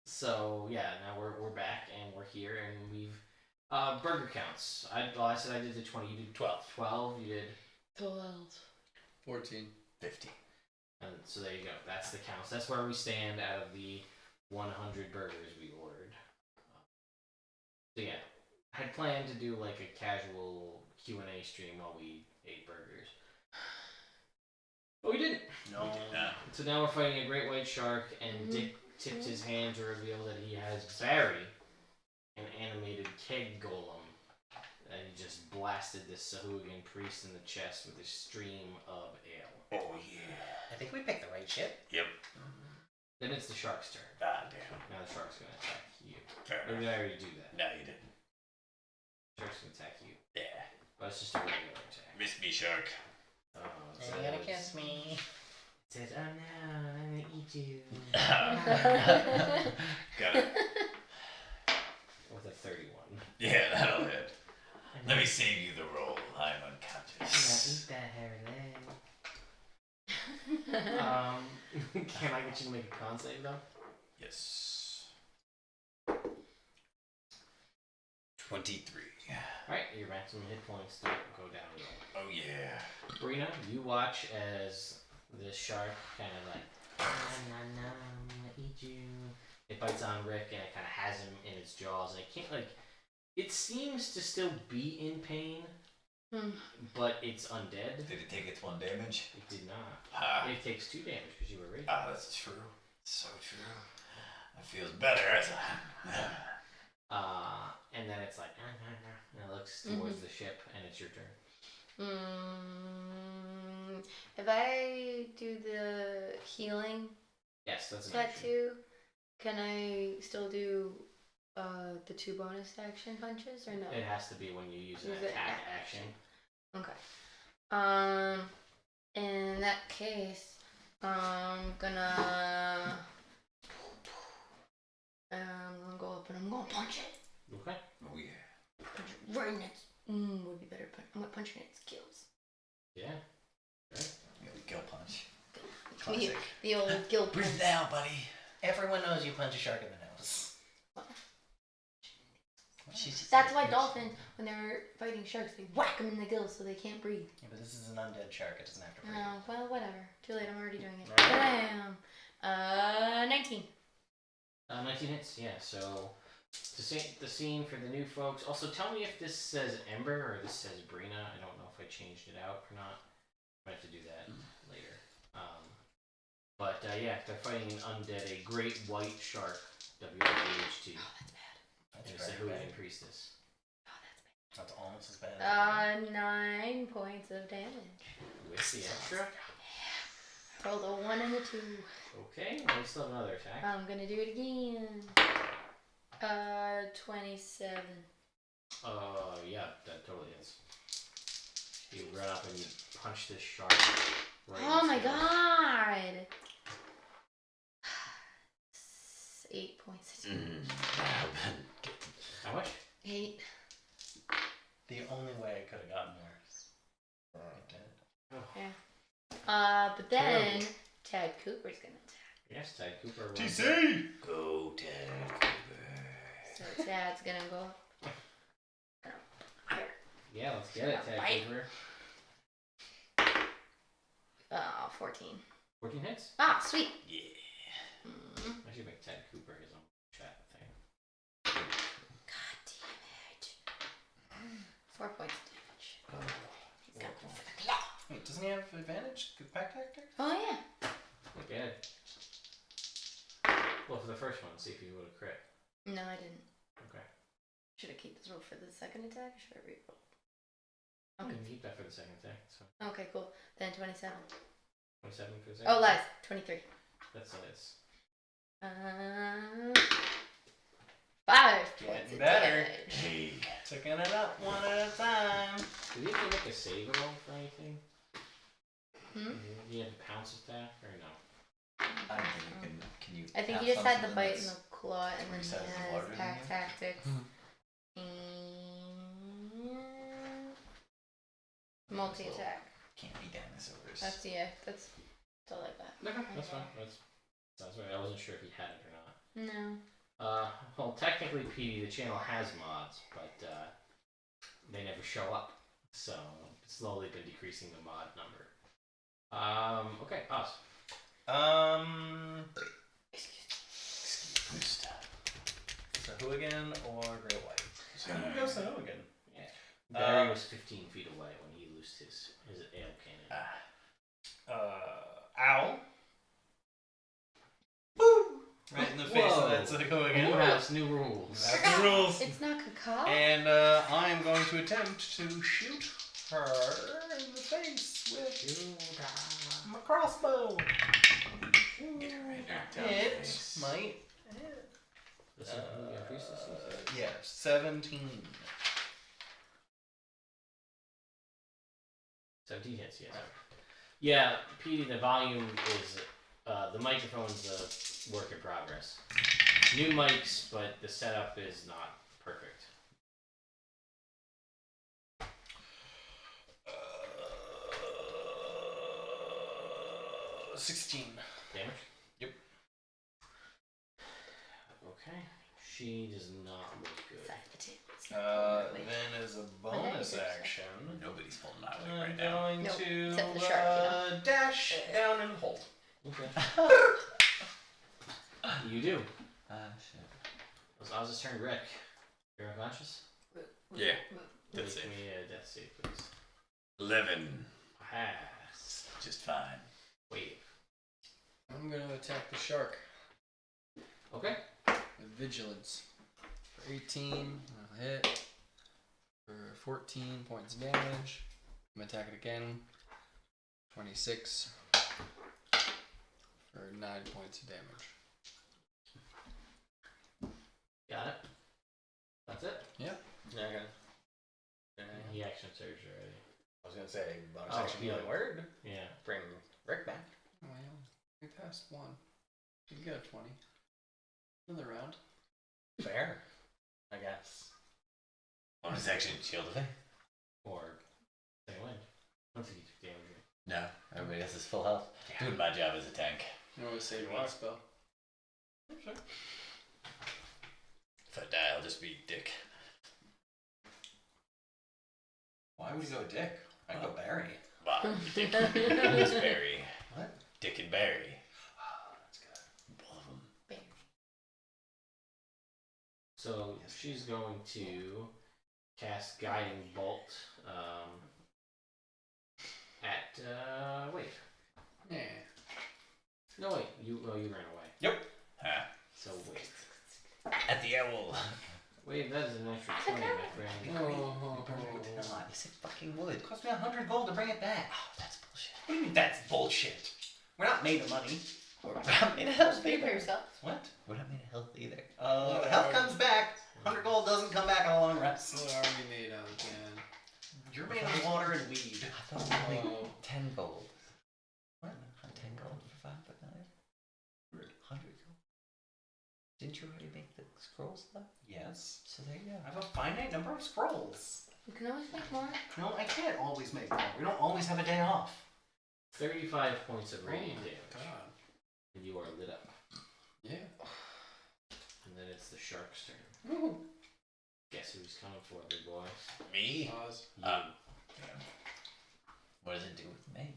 So yeah, now we're back and we're here and we've burger counts. I said I did the 20. You did
12.
12. You did
12.
14.
50.
And so there you go. That's the counts. That's where we stand out of the 100 burgers we ordered. So yeah, I had planned to do like a casual Q&A stream while we ate burgers. But we didn't.
No.
So now we're fighting a Great Wight Shark, and Dick tipped his hand to reveal that he has Barry, an animated keg golem. And he just blasted this Sahuagin priest in the chest with a stream of ale.
Oh yeah.
I think we picked the right ship.
Yep.
Then it's the shark's turn.
Ah damn.
Now the shark's gonna attack you.
Fair
Or
enough.
did I already do that?
No, you didn't.
Shark's gonna attack you.
Yeah.
But it's just a regular attack.
Miss me, shark.
Oh, it
You're gonna
says-
kiss me.
It says, oh no, I'm gonna eat you.
Got it.
With a 31.
Yeah, that'll hit.
I'm
Let me
gonna-
save you the roll. I'm
I'm gonna
unconscious.
eat that hairy leg. Can I get you to make a con save though?
Yes. 23.
Alright, your maximum hit points don't go down at all.
Oh yeah.
Brina, you watch as the shark kind of like, I'm gonna eat you. It bites on Rick and it kind of has him in its jaws. And it can't, like, it seems to still be in pain, but it's undead.
Did it take its 1 damage?
It did not.
Ah,
It takes 2 damage because you were raging.
that's true. So true. It feels better as
And then it's like, and it looks towards the ship, and it's your turn.
If I do the healing
Yes, that's an
that
action.
too, can I still do the 2 bonus action punches or no?
It has to be when you use an
Use it
attack
in
action.
Okay. In that case, I'm gonna go up and I'm gonna punch it.
Okay.
Oh yeah.
Punch it right in its. Would be better. I'm gonna punch it in its gills.
Yeah.
Gill punch.
The,
Classic.
the old gill punch.
Breathe now, buddy.
Everyone knows you punch a shark in the nose.
That's why dolphins, when they're fighting sharks, they whack them in the gills so they can't breathe.
Yeah, but this is an undead shark. It doesn't have to breathe.
Well, whatever. Too late. I'm already doing it.
Right.
Bam. 19.
19 hits, yeah. So, to set the scene for the new folks. Also, tell me if this says Ember or this says Brina. I don't know if I changed it out or not. I have to do that later. But yeah, they're fighting an undead, a Great Wight Shark, W-I-G-H-T,
That's
and a
very bad.
Sahuagin Priestess.
That's almost as bad.
9 points of damage.
With the extra?
Rolled a 1 and a 2.
Okay, we still have another attack.
I'm gonna do it again. 27.
Yeah, that totally is. You run up and you punch this shark. Right
Oh
in
my
its face.
god! 8 points.
How much?
8.
The only way I could have gotten worse. It did.
Yeah. But then Ted Cooper's gonna attack.
Yes, Ted Cooper. runs up.
TC!
Go, Ted Cooper.
So Ted's gonna go.
Yeah, let's get it, Ted
Bite.
Cooper.
14.
14 hits?
Ah, sweet.
Yeah.
I should make Ted Cooper his own chat thing.
God damn it. 4 points of damage. He's got a claw.
Wait, doesn't he have advantage? Good pack tactics?
Oh yeah.
Look at it. Well, for the first one, see if you would have crit.
No, I didn't.
Okay.
Should I keep this roll for the second attack, or should I re-roll?
You
Okay.
can keep that for the second attack. So
Okay, cool. Then 27.
27 for the second.
Oh, lies. 23.
That's a miss.
5 points
Getting
of
better.
damage.
Hey.
Taking it up one at a time.
Do you have to make a save roll for anything?
Hmm?
Do you have to pounce attack or no?
I don't think you can. Can you?
I think
have
he just had the
something
bite and
that's-
the claw, and then
3
he
sizes
has
larger than
pack
you?
tactics. And multi attack.
Can't be dinosaurs.
That's all I got.
Okay, that's fine. Sounds right. I wasn't sure if he had it or not.
No.
Well, technically, PD, the channel has mods, but they never show up. So it's slowly been decreasing the mod number. Okay, Oz.
Boost.
So Hooligan or Great White?
So,
I'm gonna go Hooligan.
Barry was 15 feet away when he loosed his ale cannon.
Owl. Boo! Right in the face
Whoa.
of that
New
Hooligan.
house, new rules.
That's the rules.
It's not cacao.
And I am going to attempt to shoot her in the face with my crossbow.
get right down the
It
face.
might hit.
Let's see who we increase this to.
Yeah, 17.
17 hits, yes. Yeah, PD, the volume is, the microphone's a work in progress. New mics, but the setup is not perfect.
16.
Damage?
Yep.
Okay. She does not look good.
Side of the table.
Then as a bonus action,
Nobody's pulling my weight
I'm
right now.
going
Nope,
to
except the shark,
dash down and hold.
Okay. You do.
Shit.
It was Oz's turn. Rick, you're unconscious?
Yeah.
Make
That's it.
me a death save, please.
11.
Pass.
Just fine.
Wait.
I'm gonna attack the shark
Okay.
with vigilance. For 18, I'll hit. For 14 points of damage. I'm gonna attack it again. 26. For 9 points of damage.
Got it. That's it.
Yeah, okay.
He action surge already.
I was gonna say bonus
Oh,
action
yeah.
healing word.
Yeah.
Bring Rick back.
Oh, yeah. We passed 1. You can get a 20. Another round.
Fair, I guess.
Bonus action, shield of faith.
Or second wind. Once he took damage.
No, everybody else is full health. Doing my job as a tank.
You always save
You
one
are.
spell.
Sure.
If I die, I'll just be Dick.
Why would you go Dick? I'd go Barry.
Wow. Dick and Barry.
What?
Dick and Barry.
Oh, that's good.
Both of them.
So she's going to cast Guiding Bolt at Wave.
Yeah.
No wait, you ran away.
Yep.
Huh.
So Wave.
At the owl.
Wave, that is an extra 20, my friend.
Oh.
Yes, it fucking would.
It cost me 100 gold to bring it back.
Oh, that's bullshit.
What do you mean that's bullshit? We're not made of money.
We're not made of health
Pay for
either.
yourself.
What?
We're not made of health either.
Health comes back. 100 gold doesn't come back on a long rest.
What are we made out of, Dan?
You're made of water and weed.
I thought we were
Oh.
10 gold.
What?
10 gold for 5 but 9? 100 gold. Didn't you already make the scrolls though?
Yes.
So there you go.
I have a finite number of scrolls.
You can always make more.
No, I can't always make more. We don't always have a day off.
35 points of radiant
Oh,
damage.
God.
And you are lit up.
Yeah.
And then it's the shark's turn.
Woo.
Guess who's coming for, big boy?
Me?
Pause.
You.
Damn. What does it do with me?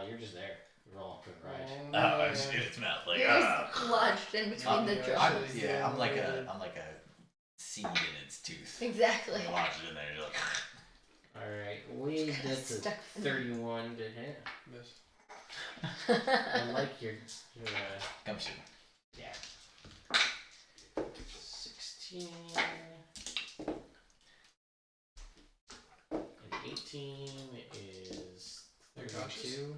You're just there. You're rolling for the ride.
Oh, it's not like
You're just lodged in between the jaws.
I'm like a seed in its tooth.
Exactly.
You watch it in there, you're like,
Alright, Wade, that's a
Stuck in
31 to hit.
Miss.
I like your
come soon.
yeah. 16 and 18 is 32.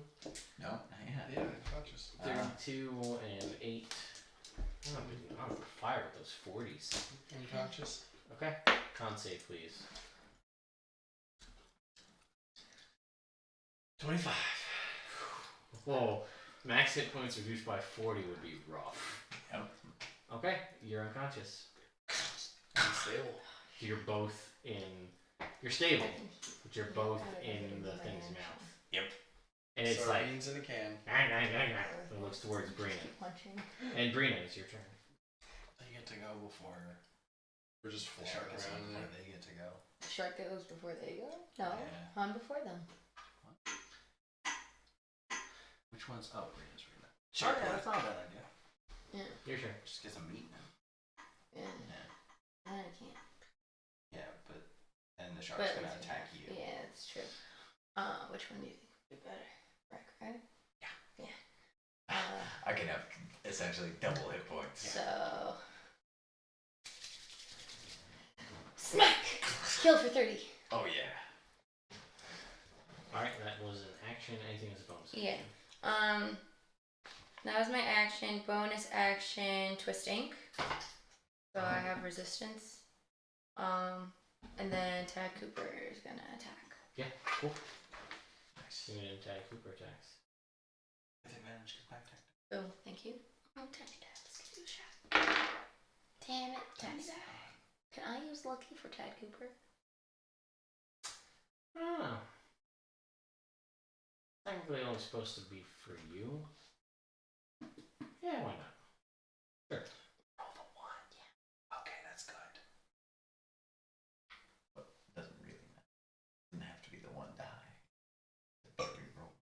No, not yet.
Yeah, conscious.
32 and 8. I'm on fire with those 40s.
Unconscious.
Okay. Con save, please.
25.
Whoa. Max hit points reduced by 40 would be rough.
Yep.
Okay, you're unconscious.
Unstable.
You're both in. You're stable, but you're both in the thing's mouth.
Yep.
And it's like.
Sardines in a can.
It looks towards Brickon.
Punching.
And Brickon, it's your turn.
They get to go before
We're just
the
flying
shark is
around
on
there.
before they get to go.
The shark goes before they go? No,
Yeah.
I'm before them.
Which one's? Oh, Rita's right now.
Sure.
Yeah, that's not a bad idea.
Yeah.
Your turn.
Just get some meat in.
Yeah.
Yeah.
I can't.
Yeah, but and the shark's gonna
it's-
attack you.
Yeah, that's true. Which one do you think would be better? Right? Yeah.
I can have essentially double hit points.
So. Smack! Kill for 30.
Oh yeah.
Alright, that was an action. Anything as a bonus
Yeah.
action.
That was my action. Bonus action, twist ink. So I have resistance. And then Tad Cooper is gonna attack.
Yeah, cool.
Nice.
You're gonna attack Cooper attacks.
With advantage, get back tactic.
Boom, thank you. Oh, tiny dad, let's give you a shot. Damn it, tiny dad. Can I use lucky for Tad Cooper?
Oh. Technically only supposed to be for you. Yeah, why not? Sure.
Roll the 1. Yeah. Okay, that's good.
But it doesn't really matter. It doesn't have to be the one die. But reroll.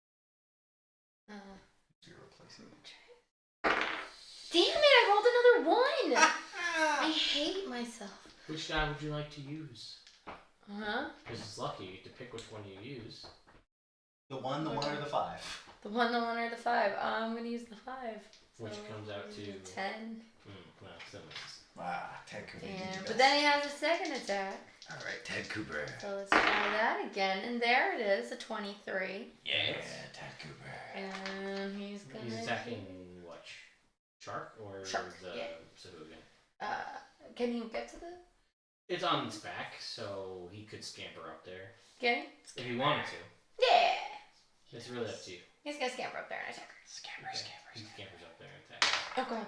You're replacing it.
Damn it, I rolled another 1! I hate myself.
Which die would you like to use?
Uh-huh.
Because it's lucky you get to pick which one you use.
The 1, the 1, or the 5?
The 1, the 1, or the 5. I'm gonna use the 5.
Which comes out to
10.
Well, still misses.
Ah, Ted Cooper. you did
Yeah,
your
but
best.
then he has a second attack.
Alright, Ted Cooper.
So let's try that again. And there it is, a 23.
Yeah, Ted Cooper.
And he's gonna.
He's attacking what? Shark or
Shark,
the
yeah.
Sahuagin?
Can he get to the.
It's on its back, so he could scamper up there.
Get him?
If he wanted to.
Yeah!
It's really up to you.
He's gonna scamper up there and attack
Scamper,
He scampers up there and attacks.
her. Okay.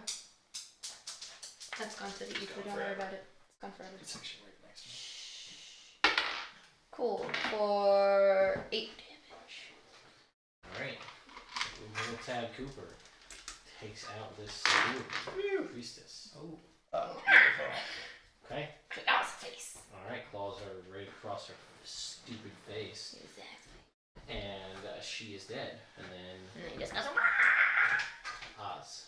That's gone to the ether, don't worry about it. It's gone forever.
It's actually right next to me.
Cool. For 8 damage.
Alright. Little Tad Cooper takes out this Sahuagin priestess.
Oh.
beautiful.
Okay.
That was a face.
Alright, claws are right across her stupid face.
Exactly.
And she is dead. And then
And then he just goes.
Oz.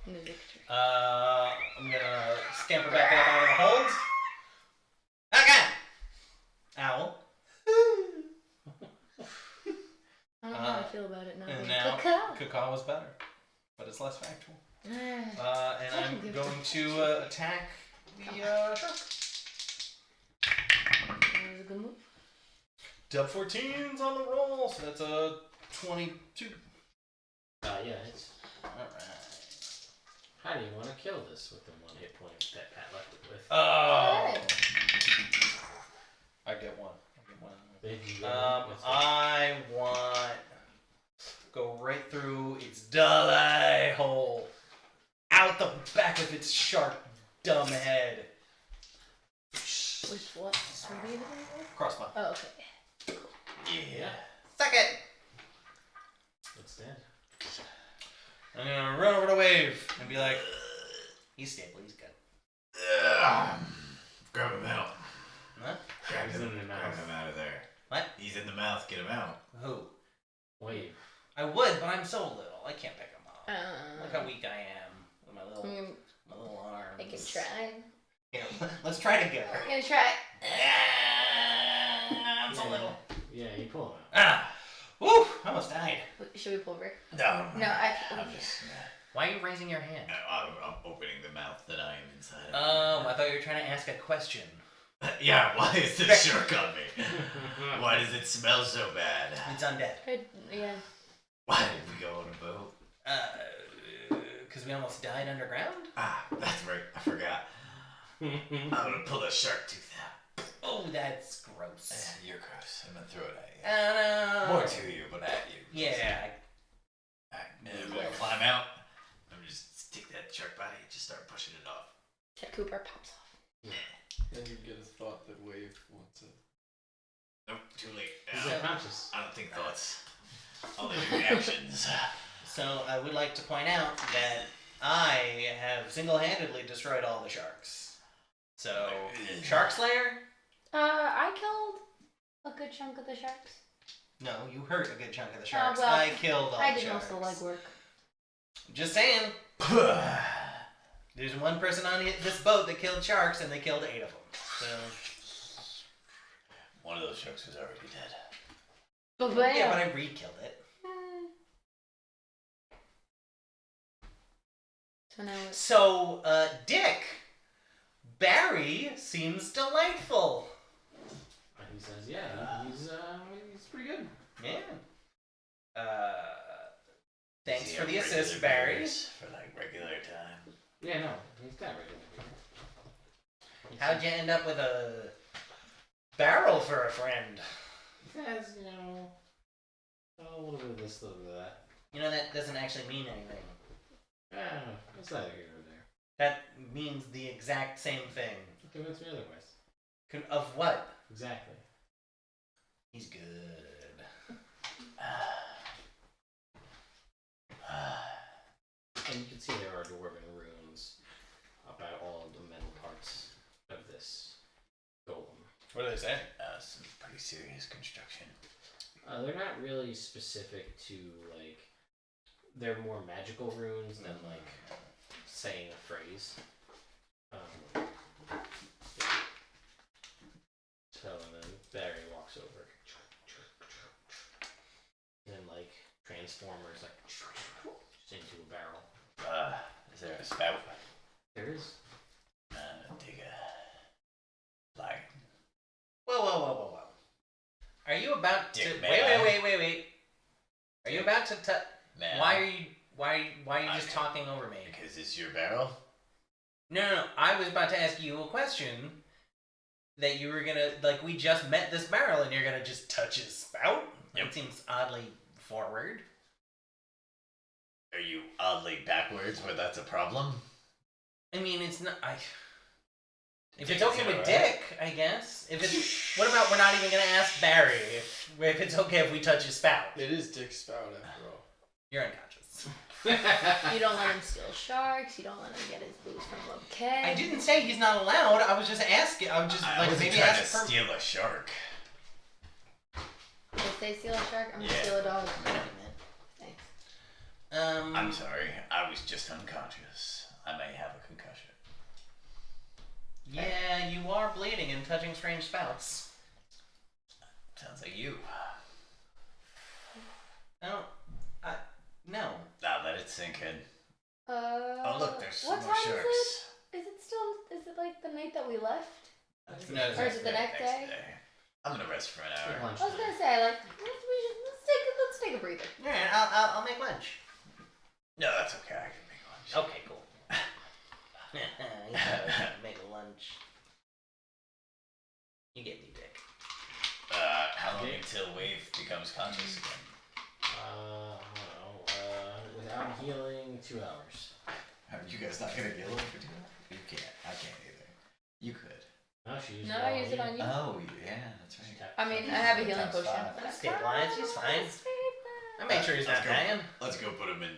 In the victory.
I'm gonna scamper back up out of the holds. Again! Owl.
I don't know how I feel about it now.
And now,
Caca.
Caca was better, but it's less factual. And
I
I'm
can give
going
it
to attack the shark.
That was a good move.
Dub 14's on the roll, so that's a 22.
yeah, it's.
Alright.
How do you want to kill this with the 1 hit point that Pat left it with?
Oh! I get one.
Did you get one? What's that?
I want go right through its dull eye hole, out the back of its sharp, dumb head.
With what? Sword are you hitting with?
Crossbow.
Oh, okay.
Yeah.
Suck it!
It's dead.
I'm gonna run over to Wave and be like, he's stable, he's good.
Grab him out.
Huh?
Grab
He's
him,
in the
grab
mouth.
him out of there.
What?
He's in the mouth. Get him out.
Who?
Wait.
I would, but I'm so little. I can't pick him up. Look how weak I am with my little arms.
I can try.
Here, let's try together.
I'm gonna try.
I'm so little.
Yeah, you pull him out.
Ah! Woo! I almost died.
Should we pull Rick?
No.
No, I.
I'm just.
Why are you raising your hand?
I'm opening the mouth that I am inside.
I thought you were trying to ask a question.
Yeah. Why is the shark on me? Why does it smell so bad?
It's undead.
Yeah.
Why did we go on a boat?
Because we almost died underground?
Ah, that's right. I forgot. I'm gonna pull a shark tooth out.
Oh, that's gross.
You're gross. I'm gonna throw it at you.
No.
More to you, but at you.
Yeah.
Alright, and I'm gonna climb out. I'm gonna just take that shark body and just start pushing it off.
Ted Cooper pops off.
Then you get a thought that Wave wants it.
Nope, too late.
He's
Now,
unconscious.
I don't think thoughts. Only reactions.
So I would like to point out that I have single-handedly destroyed all the sharks. So, Shark Slayer?
I killed a good chunk of the sharks.
No, you hurt a good chunk of the sharks.
well,
I killed all
I
the
did most
sharks.
of the legwork.
Just saying. There's one person on this boat that killed sharks, and they killed 8 of them. So,
One of those sharks was already dead.
But
yeah, but I re-killed it.
So now it's...
So, Dick, Barry seems delightful.
He says, yeah, he's pretty good.
Yeah. Thanks
Does he
for
have
the assist,
regular
Barry.
beers for like regular time?
Yeah, no, he's got regular beer.
How'd you end up with a barrel for a friend?
He has, a little bit of this, a little bit of that.
You know, that doesn't actually mean anything.
It's neither here nor there.
That means the exact same thing.
Convince me otherwise.
Of what?
Exactly.
He's good.
And you can see there are dwarven runes about all of the metal parts of this golem.
What do they say?
Some pretty serious construction.
They're not really specific to, they're more magical runes than, saying a phrase. So, and then Barry walks over. And then, Transformers, just into a barrel.
Is there a spout?
There is.
Take a flag.
Whoa. Are you about to...
Dick
Wait. Are you about to...
Man.
Why are you just talking over me?
Because it's your barrel?
No. I was about to ask you a question that you were gonna... we just met this barrel and you're gonna just touch his spout?
Yep.
That seems oddly forward.
Are you oddly backwards where that's a problem?
I mean, it's not... If
Dick
it's okay
is
with
alright.
Dick, I guess. If it's... What about we're not even gonna ask Barry if it's okay if we touch his spout?
It is Dick's spout after all.
You're unconscious.
You don't let him steal sharks. You don't let him get his booze from a keg.
I didn't say he's not allowed. I was just asking. I was just
I wasn't
maybe
trying
ask
to
for...
steal a shark.
If they steal a shark, I'm gonna
Yeah.
steal a dog.
I know what you meant.
Thanks.
I'm sorry. I was just unconscious. I may have a concussion.
Yeah, you are bleeding and touching strange spouts.
Sounds like you.
No, no.
Now let it sink in.
Oh
Look, there's
what
more
time
sharks.
is it still? Is it the night that we left?
No,
Or is it the next day?
I'm gonna rest for an hour.
Lunch
I was gonna say let's take a breather.
Alright, I'll make lunch.
becomes conscious again?
I don't know. Without healing, 2 hours.
Are you guys not gonna heal him for 2 hours? You can't. I can't either. You could.
No, she used
No,
it
I
on
use it
you.
on you.
Oh, yeah, that's right.
I mean, I have a
So
healing
times
potion.
5.
But I
Stabilize, he's fine. I made sure he's not dying.
Let's go put him in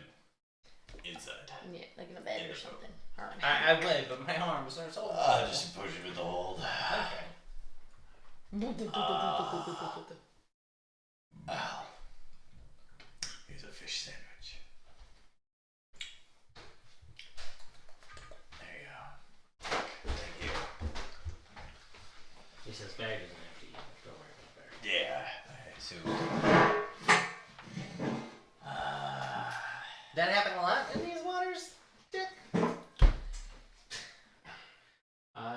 inside.
Yeah, like in a bed
In
or
the
something.
I would, but my arms are so.
Just push him in the hold.
Okay.
Wow. Here's a fish sandwich. There you go. Thank you.
He says bag isn't empty. Don't worry about bag.
Yeah, I assume.
That happen a lot in these waters, Dick?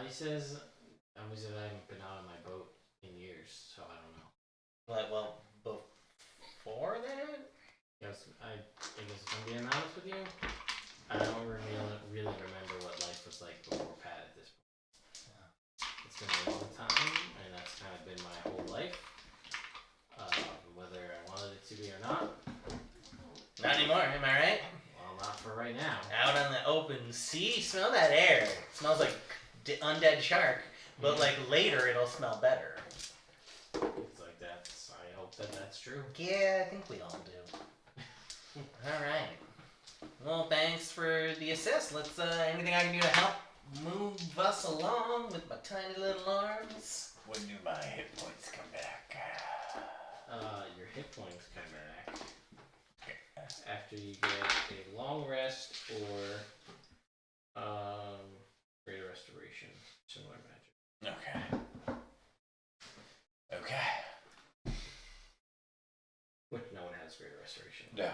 He says, obviously I haven't been out on my boat in years, so I don't know.
Well, before that?
Yes, I guess if I'm being honest with you, I don't really remember what life was like before Pat at this point. It's been a long time, and that's kind of been my whole life. Whether I wanted it to be or not.
Not anymore, am I right?
Well, not for right now.
Out on the open sea, smell that air. It smells like undead shark, but like later it'll smell better.
It's like that's. I hope that's true.
Yeah, I think we all do. Alright. Well, thanks for the assist. Let's, anything I can do to help move us along with my tiny little arms?
When do my hit points come back?
Your hit points come back after you get a long rest or greater restoration, similar magic.
Okay. Okay.
Which no one has greater restoration.
No.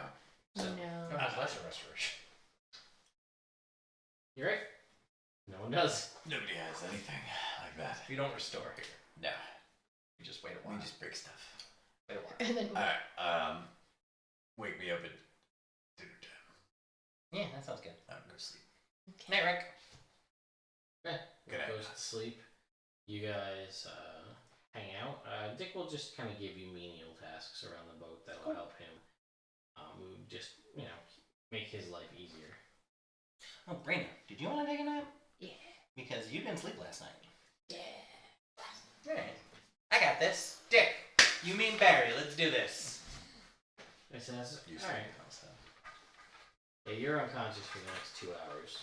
No.
No, that's lesser restoration.
You're right. No one does.
Nobody has anything like that.
You don't restore here.
No.
You just wait a while.
We just break stuff.
Wait a while.
And then
Alright, wake me up at dinner time.
Yeah, that sounds good.
I'm gonna go sleep.
Night, Rick.
Okay.
Good night.
Goes to sleep. You guys hang out. Dick will just kind of give you menial tasks around the boat that will help him. Just make his life easier.
Oh, Brina, did you want to take a nap?
Yeah.
Because you didn't sleep last night.
Yeah.
Alright. I got this. Dick, you mean Barry. Let's do this.
It says,
You
all right. Yeah, you're unconscious for the next 2 hours.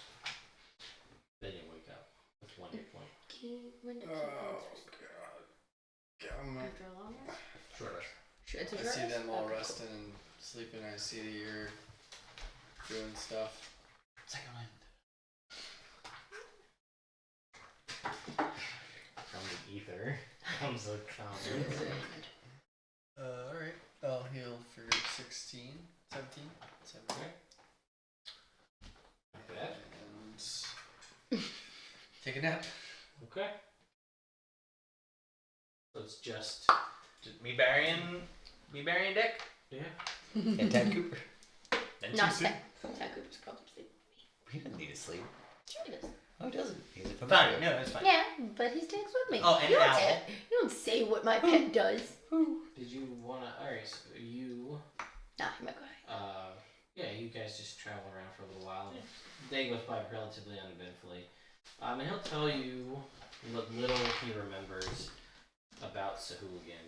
Then you wake up with 1 hit point.
When did
God.
after a long rest?
Short rest.
It's a
I
short
see
rest?
them all
Okay, cool.
resting and sleeping. I see that you're doing stuff.
Second wind.
From the ether comes a comment.
Alright. I'll heal for 16, 17. 17.
After that.
And take a nap.
Okay. So it's just.
Just me, Barry, and Dick.
Yeah.
And Ted Cooper.
Then
Not
two-
that. That Cooper's called to sleep.
He doesn't need to sleep.
Sure he does.
Oh, does it? He's a
Fine, no, it's fine.
Yeah, but he stays with me.
Oh, and
you don't
Owl.
say, you don't say what my pet does.
Did you wanna? Alright, so you.
Nah, he might go ahead.
Yeah, you guys just travel around for a little while. The day goes by relatively uneventfully. And he'll tell you what little he remembers about Sahuagin.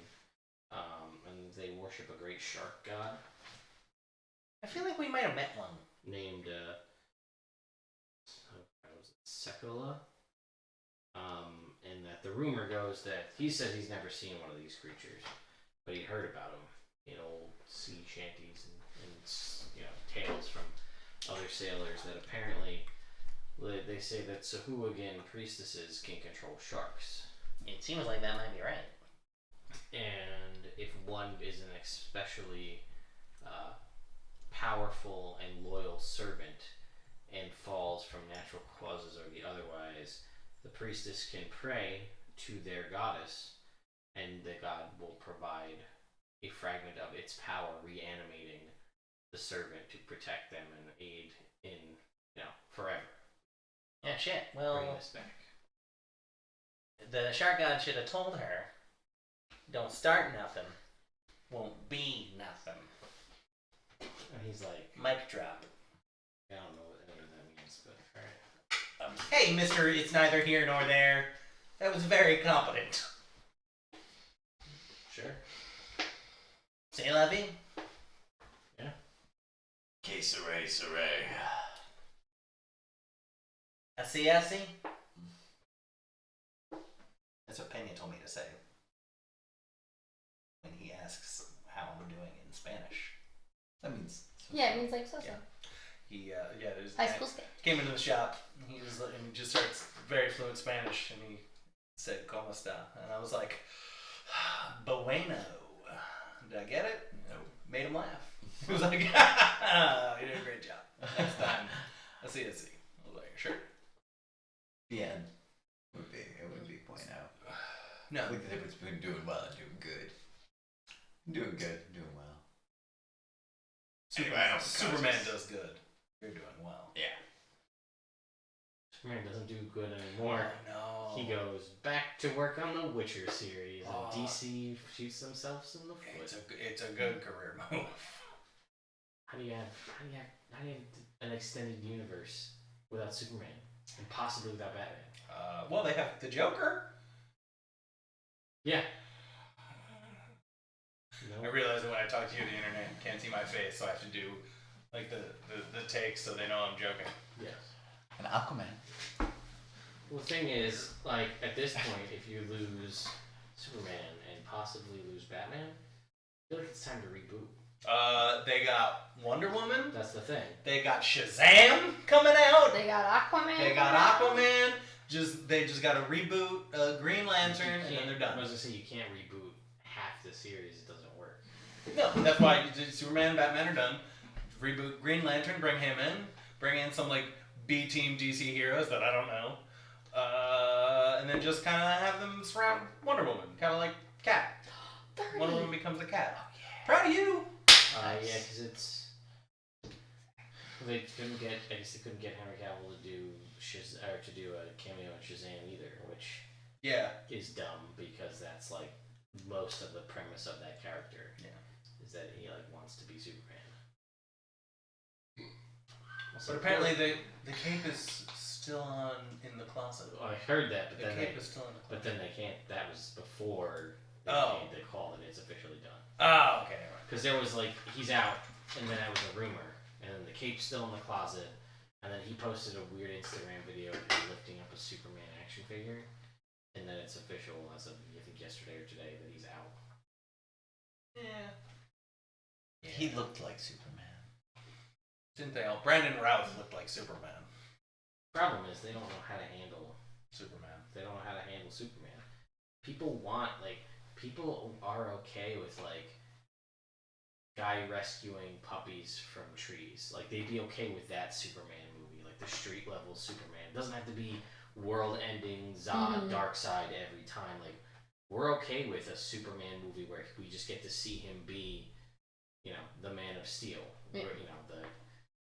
And they worship a great shark god
I feel like we might have met one.
named Sekula. And that the rumor goes that he says he's never seen one of these creatures, but he heard about them in old sea shanties and tales from other sailors that apparently they say that Sahuagin priestesses can control sharks.
It seems like that might be right.
And if one is an especially powerful and loyal servant and falls from natural causes or the otherwise, the priestess can pray to their goddess, and the god will provide a fragment of its power, reanimating the servant to protect them and aid in, forever.
Yeah, shit.
Bring
Well,
this back.
the shark god should have told her, don't start nothing. won't be nothing.
And he's like,
Mic drop.
I don't know what any of that means, but alright.
Hey, mister, it's neither here nor there. That was very competent.
Sure.
C'est la vie?
Que serait.
I see. That's what Pena told me to say. When he asks how I'm doing in Spanish.
That means.
Yeah, it means like so-so.
Yeah. He, there's
High school Spanish.
came into the shop, and he was, and he just starts very fluent Spanish, and he said, "Cómo está?" And I was like, "Bueno." Did I get it?
No.
Made him laugh. He was like, "You did a great job. Next time, I see." I was like, "Sure."
Yeah. It would be point out.
No.
Look at the difference between doing well and doing good. Doing good, doing well. Anyway, I don't
Superman
conscious.
does good. You're doing well.
Yeah.
Superman doesn't do good anymore.
Oh, no.
He goes back to work on the Witcher series, and
Oh.
DC shoots themselves in the foot.
It's a good career move.
How do you have an extended universe without Superman and possibly without Batman?
Well, they have the Joker.
Yeah.
I
No.
realize that when I talk to you, the internet can't see my face, so I have to do like the takes so they know I'm joking.
Yes.
And Aquaman.
Well, the thing is, like, at this point, if you lose Superman and possibly lose Batman, I feel like it's time to reboot.
They got Wonder Woman.
That's the thing.
They got Shazam coming out.
They got Aquaman.
They got Aquaman. They just got to reboot Green Lantern,
You
and then
can't-
they're
I
done.
was gonna say you can't reboot half the series; it doesn't work.
No, that's why Superman, Batman are done. Reboot Green Lantern, bring him in. Bring in some like B-team DC heroes that I don't know. And then just kind of have them surround Wonder Woman, kind of like Cat. Wonder Woman becomes a cat. Proud of you.
Yeah, because it's they couldn't get. I guess they couldn't get Henry Cavill to do to do a cameo in Shazam either, which
Yeah.
is dumb because that's like most of the premise of that character.
Yeah.
Is that he like wants to be Superman.
But apparently the cape is still on in the closet.
I heard that, but
The
then
cape
they,
is still in the
but
closet.
then they can't. That was before they
Oh.
made the call that it's officially done.
Oh, okay. Never mind.
Because there was like he's out, and then that was a rumor, and then the cape's still in the closet, and then he posted a weird Instagram video of him lifting up a Superman action figure, and then it's official as of I think yesterday or today that he's out.
Yeah.
He looked like Superman.
Didn't they all? Brandon Routh looked like Superman.
Problem is they don't know how to handle.
Superman.
They don't know how to handle Superman. People are okay with like guy rescuing puppies from trees. Like they'd be okay with that Superman movie, like the street level Superman. It doesn't have to be world ending Zod dark side every time. Like we're okay with a Superman movie where we just get to see him be, the Man of Steel.
Yeah.
Where,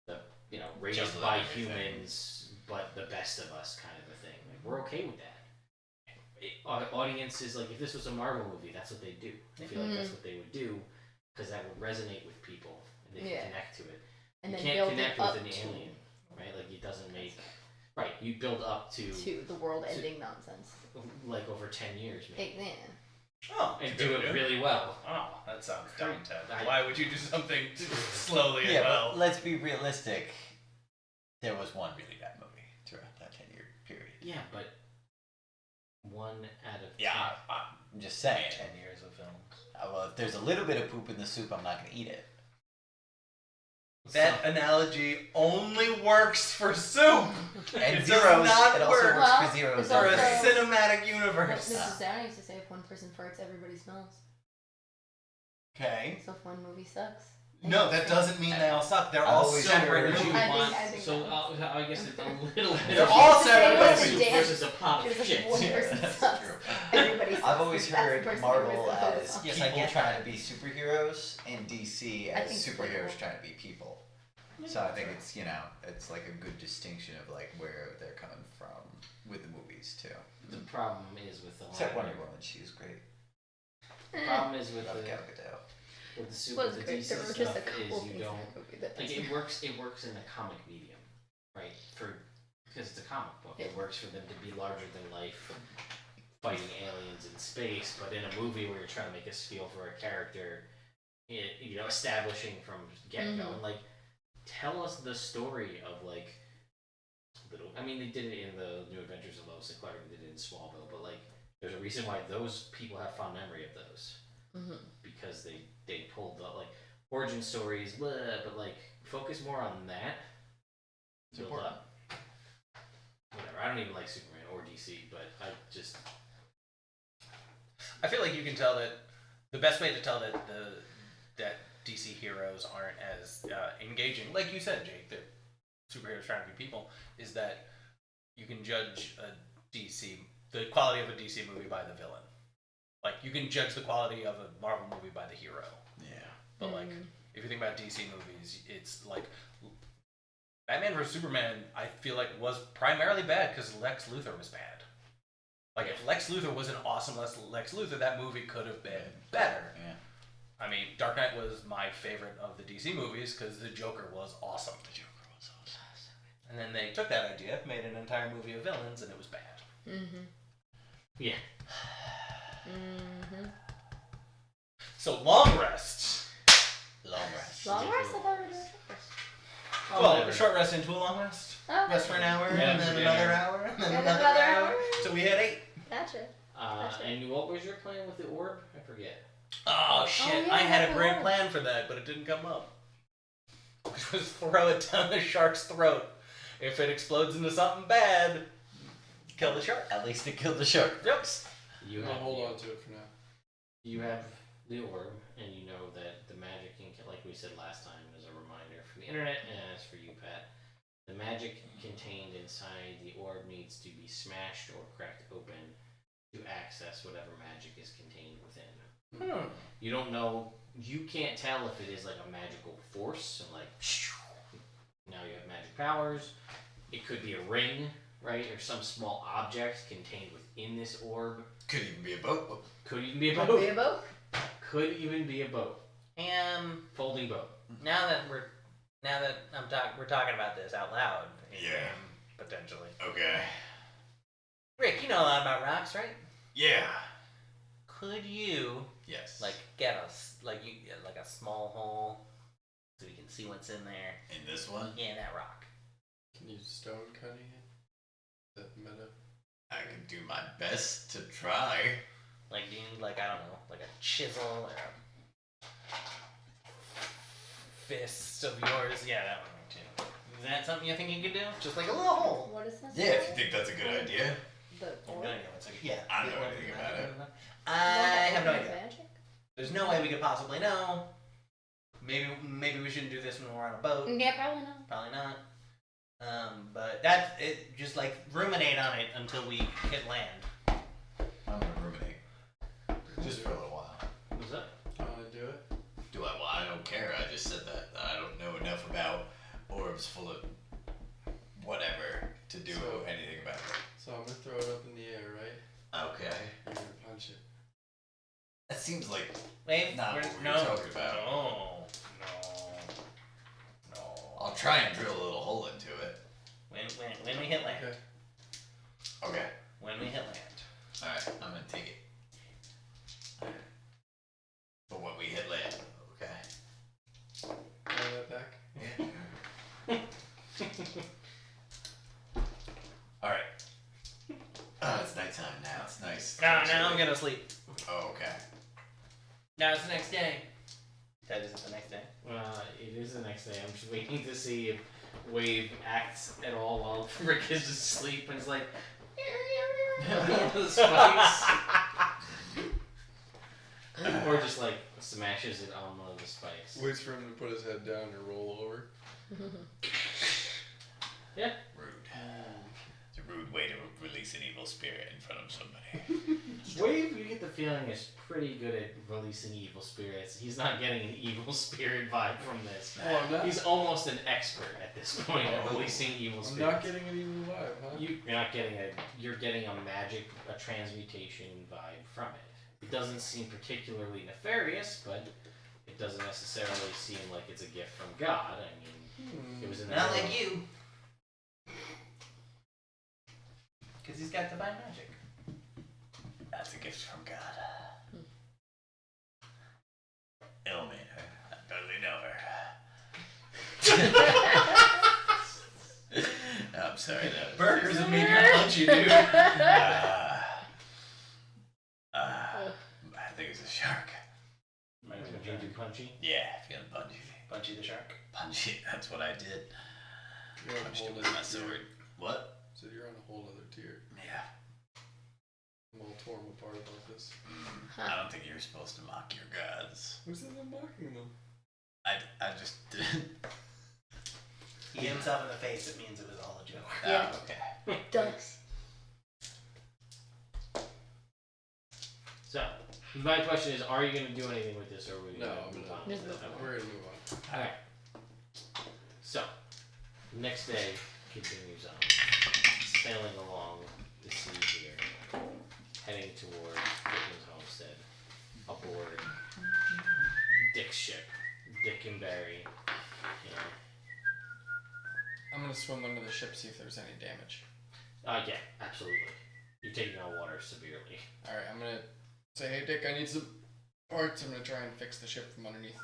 the raised
Jungle
by
and everything.
humans, but the best of us kind of a thing. Like we're okay with that. Audiences, like if this was a Marvel movie, that's what they do. I feel like that's what they would do because that would resonate with people and they can connect to it.
And
You
then
can't
build
connect
it up
with an
to,
alien, right? Like it doesn't make right. You build up to
the world-ending nonsense.
like over 10 years, maybe,
Yeah.
Oh.
and
that's
do
good,
it
dude.
really well.
Oh, that sounds dumb, Ted.
I-
Why would you do something slowly and
Yeah,
well?
but let's be realistic. There was one really bad movie throughout that 10-year period.
Yeah, but 1 out of 10.
Yeah, I'm just saying.
10 years of film.
Well, if there's a little bit of poop in the soup, I'm not going to eat it.
That analogy only works for soup.
And
It does
zeros.
not
It also
work.
works
Well,
for zeros.
it's
For a
also-
cinematic
But
universe.
Mrs. Downey used to say if one person farts, everybody smells.
Okay.
So if one movie sucks.
No, that doesn't mean they all suck. They're
I've
all
always
separate
heard
movies.
I think
So
that
I guess it's a little bit.
They're all
It's the
separate
same
movies.
as the dance.
versus a pot of
It's like
shit.
one person
That's
sucks.
true.
Everybody sucks.
I've always
That's the
heard
person
Marvel
everybody's gonna
as
focus on.
Yes, I
people
get
trying
that.
to be superheroes, and DC
I
as
think it's
superheroes
cool.
trying to be people. So I think it's it's like a good distinction of like where they're coming from with the movies too.
The problem is with the
Except
line-
Wonder Woman, she was great.
The problem is with
Love
the
Gal Gadot.
with the
was
with the
great.
DC
There were
stuff
just a couple
is you
things in
don't
that movie that
like
doesn't-
it works in the comic medium, right? Because it's a comic book. It works for them to be larger than life, fighting aliens in space. But in a movie where you're trying to make us feel for a character, establishing from get go, and like tell us the story of like little. I mean, they did it in the New Adventures of Lois and Clark. They did it in Smallville, but like there's a reason why those people have fond memory of those because they pulled the like origin stories, blah, but like focus more on that. Build up. Whatever. I don't even like Superman or DC, but
I feel like you can tell that the best way to tell that that DC heroes aren't as engaging, like you said, Jake, that superheroes trying to be people, is that you can judge the quality of a DC movie by the villain. Like you can judge the quality of a Marvel movie by the hero.
Yeah.
But like if you think about DC movies, it's like Batman vs Superman. I feel like was primarily bad because Lex Luthor was bad. Like if Lex Luthor was an awesome Lex Luthor, that movie could have been better.
Yeah.
I mean, Dark Knight was my favorite of the DC movies because the Joker was awesome.
The Joker was awesome.
And then they took that idea, made an entire movie of villains, and it was bad.
yeah.
So Long Rest.
Long rest.
Long rest? I thought we were doing short rest.
Well, a short rest into a long rest.
Oh,
Rest for an hour,
Yeah,
and then
yeah.
another hour, and then
And
another
another
hour.
hour.
So we had 8.
Gotcha. Gotcha.
And what was your plan with the orb? I forget.
Oh shit!
yeah,
I had a
that's
great
the
plan for that, but it didn't come up. Which was throw it down the shark's throat. If it explodes into something bad, kill the shark.
At least it killed the shark.
Yep.
You
I'll
have
hold on to it for now.
You have the orb, and you know that the magic like we said last time, as a reminder from the internet, and as for you, Pat, the magic contained inside the orb needs to be smashed or cracked open to access whatever magic is contained within. You don't know. You can't tell if it is like a magical force, and like now you have magic powers. It could be a ring, right, or some small object contained within this orb.
Could even be a boat.
Could even be a
Could
boat.
be a boat.
Could even be a boat.
And
Folding boat.
now that we're talking about this out loud,
Yeah.
potentially.
Okay.
Rick, you know a lot about rocks, right?
Yeah.
Could you
Yes.
get a small hole so we can see what's in there?
in this one,
Yeah, that rock.
Can you stone cutting it? Is that meta?
I can do my best to try.
Like, do you need, I don't know, like a chisel or a fist of yours? Yeah, that one too. Is that something you think you could do? Just like a little hole.
What is this?
Yeah, if you think that's a good idea.
The
I
orb?
have no idea what's yeah.
I don't know anything about it.
I have no idea.
Magic?
There's no way we could possibly know. Maybe we shouldn't do this when we're on a boat.
Yeah, probably not.
Probably not. But that's it. Just ruminate on it until we hit land.
I'm gonna ruminate. Just for a little while.
What's up?
I want to do it.
Do I? Well, I don't care. I just said that I don't know enough about orbs full of whatever to do
So-
anything about it.
So I'm gonna throw it up in the air, right?
Okay.
You're gonna punch it.
That seems like
Wait,
not
we're-
what we
no,
were talking about.
No.
I'll try and drill a little hole into it.
When we hit land.
Okay.
Okay.
When we hit land.
Alright, I'm gonna take it. But when we hit land, okay.
Throw that back.
Alright. Oh, it's nighttime now. It's nice.
Now I'm gonna sleep.
Oh, okay.
Now it's the next day. Ted, is it the next day?
It is the next day. I'm just waiting to see if Wave acts at all while Rick is asleep and is like, the spikes. Or just smashes it on one of the spikes.
Waits for him to put his head down and roll over.
Yeah.
Rude. It's a rude way to release an evil spirit in front of somebody.
Wave, you get the feeling, is pretty good at releasing evil spirits. He's not getting an evil spirit vibe from this.
Oh, I'm not.
He's almost an expert at this point at releasing evil
I'm
spirits.
not getting an evil vibe, huh?
You're not getting you're getting a magic, a transmutation vibe from it. It doesn't seem particularly nefarious, but it doesn't necessarily seem like it's a gift from God. I mean, it was in the
Not
middle
like you. Because he's got divine magic.
That's a gift from God. Illuminator. I barely know her. I'm sorry, that was
Burgers have made you punchy, dude.
I think it's a shark.
Might have been too punchy.
Yeah, feeling punchy.
Punchy the shark.
Punchy, that's what I did.
You're on a
Punched
whole
it with
other
my
tier.
sword. What?
So you're on a whole other tier.
Yeah.
I'm all torn apart about this.
I don't think you're supposed to mock your gods.
Who said I'm mocking them?
I just did.
He hit himself in the face, it means it was all a joke.
Yeah.
Oh, okay.
Done.
So, my question is, are you going to do anything with this, or are we
No,
going to
I'm
move
not.
on?
Just move
Okay.
We're gonna move on.
Alright. So, next day continues on. Sailing along the sea here. Heading towards Brickon's homestead. Aboard Dick's ship. Dick and Barry. You know.
I'm gonna swim under the ship, see if there's any damage.
Yeah, absolutely. You're taking on water severely.
Alright, I'm gonna say, hey Dick, I need some parts. I'm gonna try and fix the ship from underneath.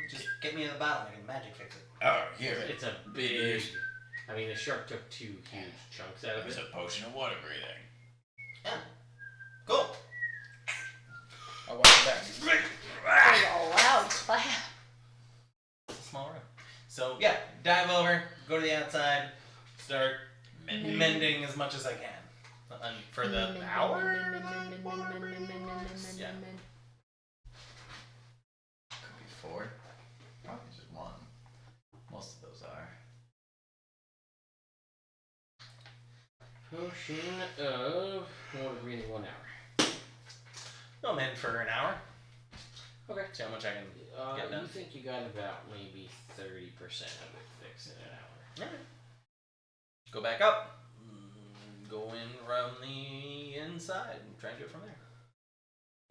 Just get me to the bottom, I can magic fix it.
Oh, here.
It's a big. I mean, the shark took 2 huge chunks out of
It's
it.
a potion of water breathing.
Yeah. Cool.
I'll watch it back.
That was a loud clap.
It's a small room. So, yeah, dive over, go to the outside, start
Mending.
mending as much as I can. For the hour? Yeah.
Could be 4. Probably just 1. Most of those are.
Potion of water breathing 1 hour.
I'll mend for an hour.
Okay.
See how much I can get
You
done.
think you got about maybe 30% of it fixed in an hour.
Alright. Go back up. Go in from the inside and try and do it from there.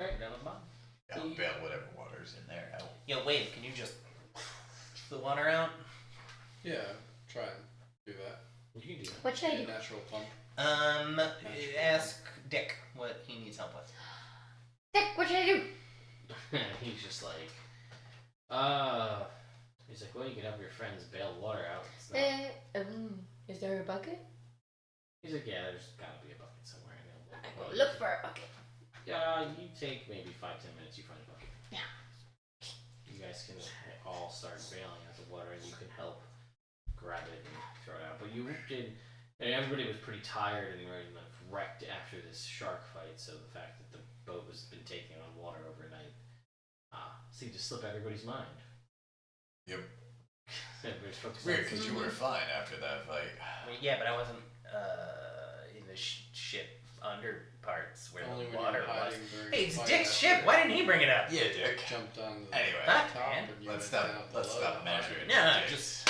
Alright.
Down the bottom.
I'll bail whatever water's in there out.
Yo, wait, can you just the water out?
Yeah, try and do that.
You can do
What should I
Be a
do?
natural pump.
Ask Dick what he needs help with.
Dick, what should I do?
that. He's just like, he's like, well, you can help your friends bail water out. It's not...
Is there a bucket?
He's like, yeah, there's gotta be a bucket somewhere.
I go look for a bucket.
Yeah, you take maybe 5-10 minutes, you find a bucket.
Yeah.
You guys can all start bailing out the water, and you can help grab it and throw it out. But you did, and everybody was pretty tired and wrecked after this shark fight, so the fact that the boat has been taking on water overnight seemed to slip everybody's mind.
Yep.
Everybody's focused
Weird,
on
because you were fine after that fight.
Yeah, but I wasn't in the ship under parts where
Only
the
when
water
you're
was.
hiding during
Hey, it's
the fight
Dick's
after
ship. Why didn't he bring it up?
Yeah, Dick.
Jumped on the
Anyway.
Fuck,
top
man.
and you
Let's
went
stop.
down
Let's
below.
stop measuring.
Yeah,
dicks.
just.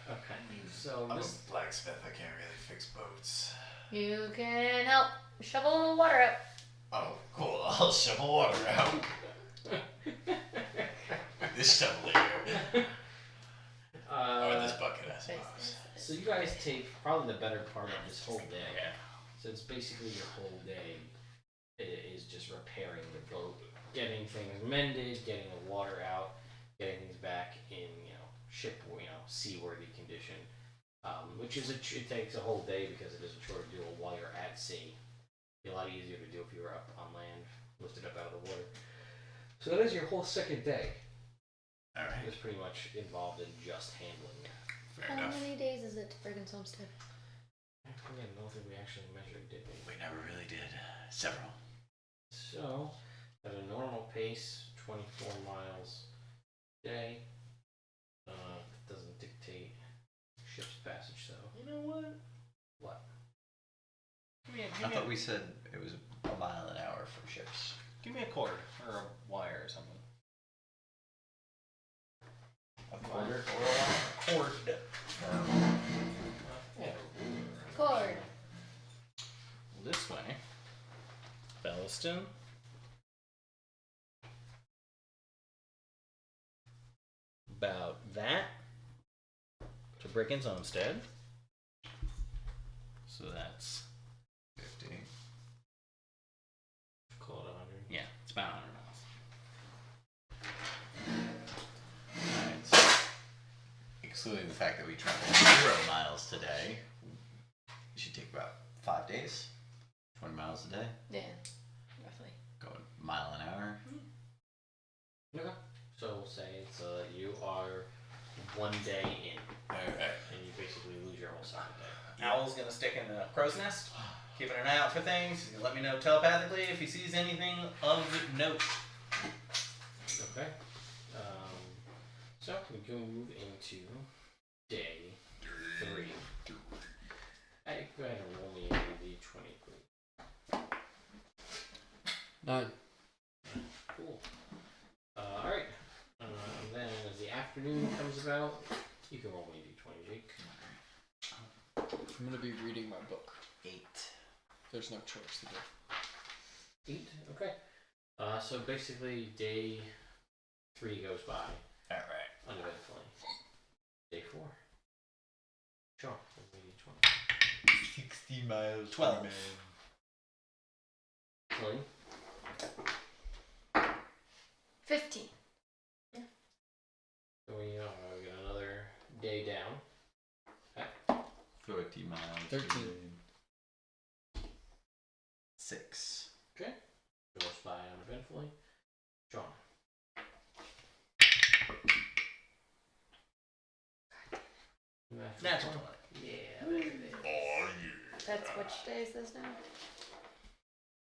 Okay, so
I'm a
this
blacksmith. I can't really fix boats.
You can help shovel water up.
Oh, cool. I'll shovel water out. With this shovel here. Or this bucket, I suppose.
So you guys take probably the better part of this whole day. So it's basically your whole day is just repairing the boat, getting things mended, getting the water out, getting things back in ship seaworthy condition. Which is it takes a whole day because it is a chore to do while you're at sea. It'd be a lot easier to do if you were up on land, lifted up out of the water. So that is your whole second day.
All right.
It's pretty much involved in just handling it.
Fair
How
enough.
many days is it to Brickon's homestead?
I don't think we actually measured, did we?
We never really did. Several.
So, at a normal pace, 24 miles a day. It doesn't dictate ship's passage, though.
You know what?
What?
I thought we said it was a mile an hour for ships.
Give me a cord or a wire or something.
A quarter?
Cord.
Yeah.
Cord.
This way. Houston. About that to Brickon's Homestead. So that's
50.
Call it 100.
yeah, it's about 100 miles.
Alright, so excluding the fact that we traveled 0 miles today, it should take about 5 days. 20 miles a day.
Yeah, roughly.
Going a mile an hour.
Okay. So we'll say it's you are 1 day in,
Alright.
and you basically lose your whole second day.
Owl's gonna stick in the crow's nest, keeping an eye out for things. He's gonna let me know telepathically if he sees anything of note.
Okay. So we can move into day 3. Hey, go ahead and roll me a d20, please.
9.
Cool. Alright. Then as the afternoon comes about, you can roll me a d20, Jake.
I'm gonna be reading my book.
8.
There's no choice to do.
8? Okay. So basically day 3 goes by
Alright.
uneventfully. Day 4. Sure. Roll me a d20.
60 miles.
12.
man.
20.
15.
So we got another day down.
30 miles.
13.
6.
Okay. Goes by uneventfully. John.
Natural 20.
Yeah, there it is.
Oh,
That's which day is this now?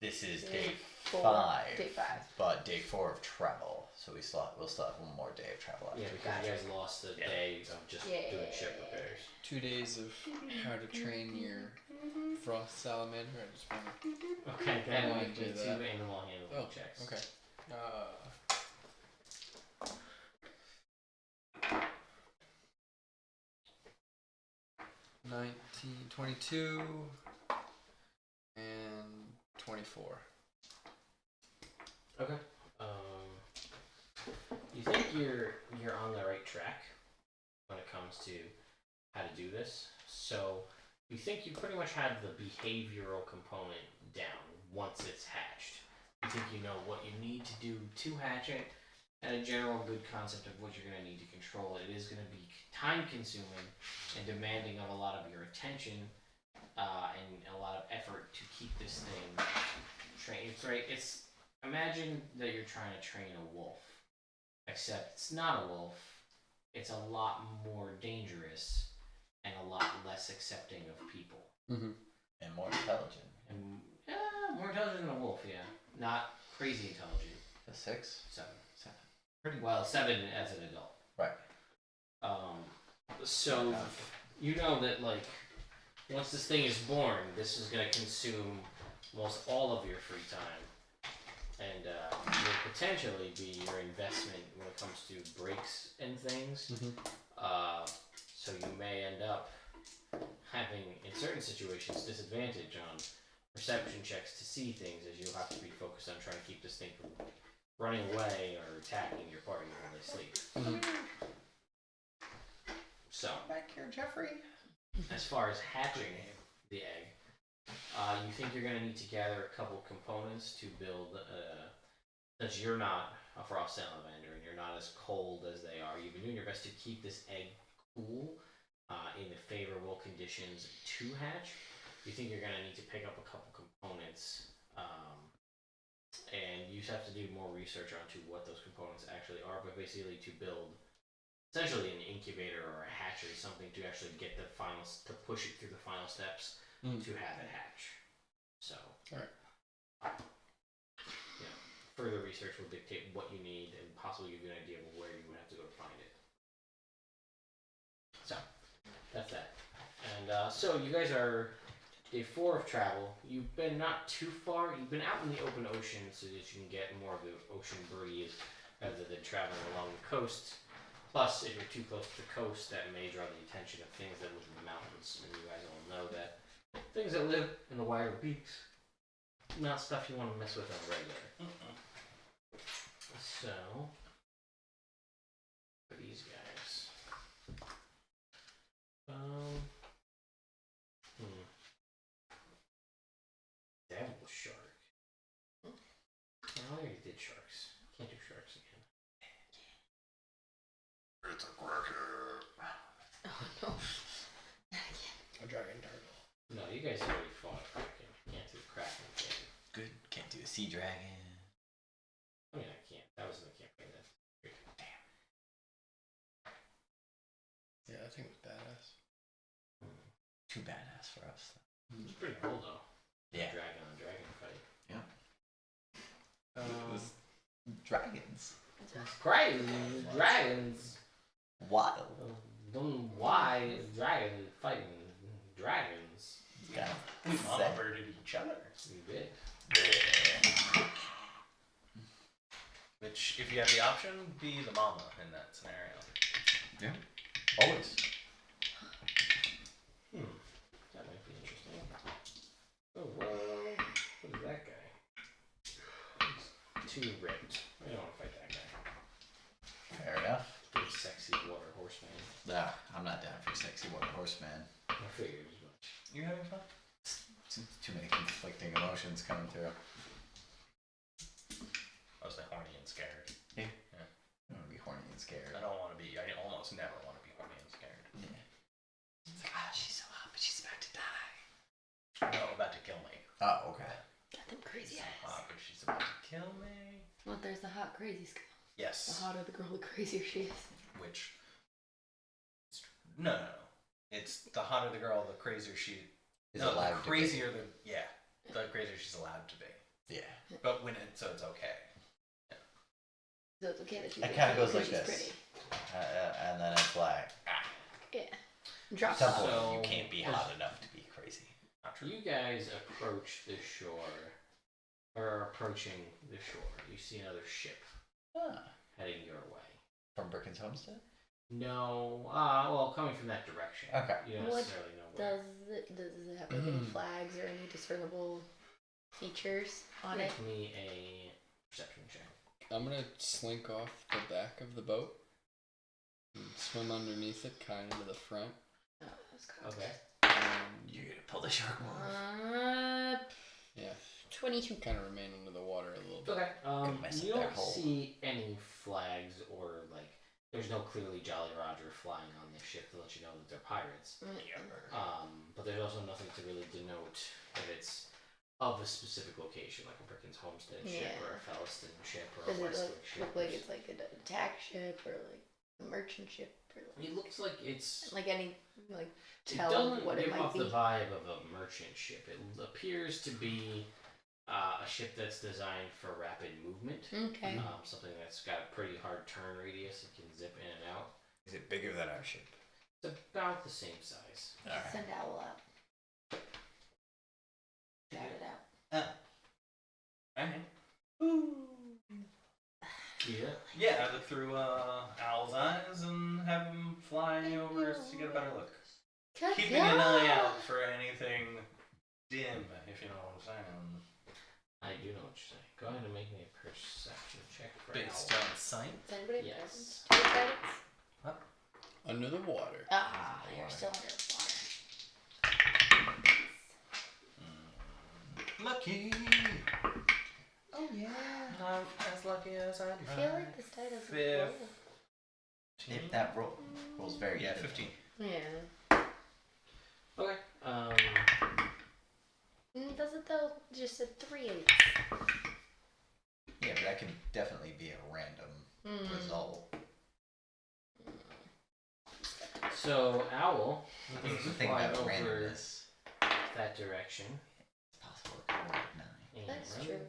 This is
Day
day
4.
5.
Day 5.
But day 4 of travel. So we'll still have one more day of travel after.
Yeah, because you guys lost the
Yeah.
day of just doing ship repairs.
2 days of how to train your frost salamander. I just wanna...
Okay, go ahead
wanna
and
do
make
that.
2 animal handling
Oh,
checks.
okay. 19, 22, and 24.
Okay. You think you're on the right track when it comes to how to do this. So you think you pretty much have the behavioral component down once it's hatched. You think you know what you need to do to hatch it, and a general good concept of what you're going to need to control it. It is going to be time consuming and demanding of a lot of your attention and a lot of effort to keep this thing trained. It's imagine that you're trying to train a wolf, except it's not a wolf. It's a lot more dangerous and a lot less accepting of people.
Mm-hmm.
And more intelligent.
And more intelligent than a wolf, yeah. Not crazy intelligent.
A 6?
7.
7.
Pretty well, 7 as an adult.
Right.
So you know that like once this thing is born, this is going to consume almost all of your free time, and will potentially be your investment when it comes to breaks and things.
Mm-hmm.
So you may end up having, in certain situations, disadvantage on perception checks to see things, as you'll have to be focused on trying to keep this thing from running away or attacking your party when they sleep.
Mm-hmm.
So,
Back here, Jeffrey.
as far as hatching the egg, you think you're going to need to gather a couple components to build, since you're not a frost salamander and you're not as cold as they are, you've been doing your best to keep this egg cool in the favorable conditions to hatch. You think you're going to need to pick up a couple components, and you just have to do more research onto what those components actually are, but basically to build essentially an incubator or a hatchery, something to actually get the final, to push it through the final steps to have it hatch. So,
Alright.
Yeah, further research will dictate what you need and possibly give you an idea of where you would have to go to find it. So, that's that. And so you guys are day 4 of travel. You've been not too far. You've been out in the open ocean so that you can get more of the ocean breeze rather than traveling along the coast. Plus, if you're too close to the coast, that may draw the attention of things that live in the mountains. And you guys all know that things that live in the wider peaks not stuff you want to mess with on regular. So, for these guys. Devil shark. I already did sharks. Can't do sharks again.
It's a cracker.
Oh no. Not again.
A dragon turtle.
No, you guys already fought a kraken. Can't do kraken again.
Good. Can't do a sea dragon.
I mean, I can't. That was in the campaign. That's damn.
Yeah, that thing was badass.
Too badass for us.
It's pretty cool though.
Yeah.
Dragon on dragon fight.
Yeah. It was dragons.
Dragons.
Wild.
Why dragon fighting dragons?
Yeah.
We mama birded each other.
You did.
Which, if you have the option, be the mama in that scenario.
Yeah. Always.
That might be interesting. Oh, what is that guy? He's too ripped. I don't want to fight that guy.
Fair enough.
Big sexy water horseman.
Nah, I'm not down for sexy water horseman.
I figured as much.
You having fun?
Too many conflicting emotions coming through.
Mostly horny and scared.
I don't want to be horny and scared.
I don't want to be. I almost never want to be horny and scared.
Yeah. It's like, she's so hot, but she's about to die.
No, about to kill me.
Oh, okay.
Got them crazy
So
eyes.
hot, but she's about to kill me.
Well, there's the hot crazy scale. The
Yes.
hotter the girl, the crazier she is.
Which. No. It's the hotter the girl, the crazier she.
Is
no,
allowed
the crazier the the crazier she's allowed to be.
Yeah.
But when it, so it's okay.
So it's okay that she's
It kind of goes
because
like
she's
this.
pretty.
And then it's like,
Yeah. Drop
some
off.
point
So-
you can't be hot enough to be crazy.
Not true.
You guys approach the shore, or are approaching the shore. You see another ship heading your way.
From Brickon's Homestead?
No, well, coming from that direction.
Okay.
You don't
What
necessarily know where.
Does it have like any flags or any discernible features on it?
Make me a perception check.
I'm gonna slink off the back of the boat and swim underneath it, kind of to the front.
Oh, that's cool.
Okay.
And
You're gonna pull the shark move.
yeah,
22.
kind of remain under the water a little bit.
Okay.
Could mess
You
up that
don't
hole.
see any flags or like. There's no clearly Jolly Roger flying on this ship to let you know that they're pirates. But there's also nothing to really denote that it's of a specific location, like a Brickon's Homestead ship or a Felliston ship or
Does
a
it
Westwick ship.
look like it's like an attack ship or like a merchant ship or
It looks like it's.
like any like
It
tell
doesn't
what it
give
might
off
be?
the vibe of a merchant ship. It appears to be a ship that's designed for rapid movement.
Okay.
Something that's got a pretty hard turn radius. It can zip in and out.
Is it bigger than our ship?
It's about the same size.
Alright.
Send Owl out. Shout it out.
Alright.
Yeah.
Yeah, I look through Owl's eyes and have him fly over to get a better look. Keeping an eye out for anything dim, if you know what I'm saying.
I do know what you're saying. Go ahead and make me a perception check for
Based
Owl.
on sight.
Is anybody
Yes.
present? 2 credits?
Under the water.
Ah,
Under the
you're
water.
still underwater.
Lucky!
Oh yeah.
Not as lucky as I'd
I feel like this die doesn't
Fifth.
roll.
If that rolls very
Yeah,
even.
15.
Yeah.
Okay.
Does it though? Just a 3/8.
Yeah, but that can definitely be a random result.
So Owl
Here's
is
the thing
flying
about
over
randomness.
that direction.
It's possible it could roll 9.
And
That's true.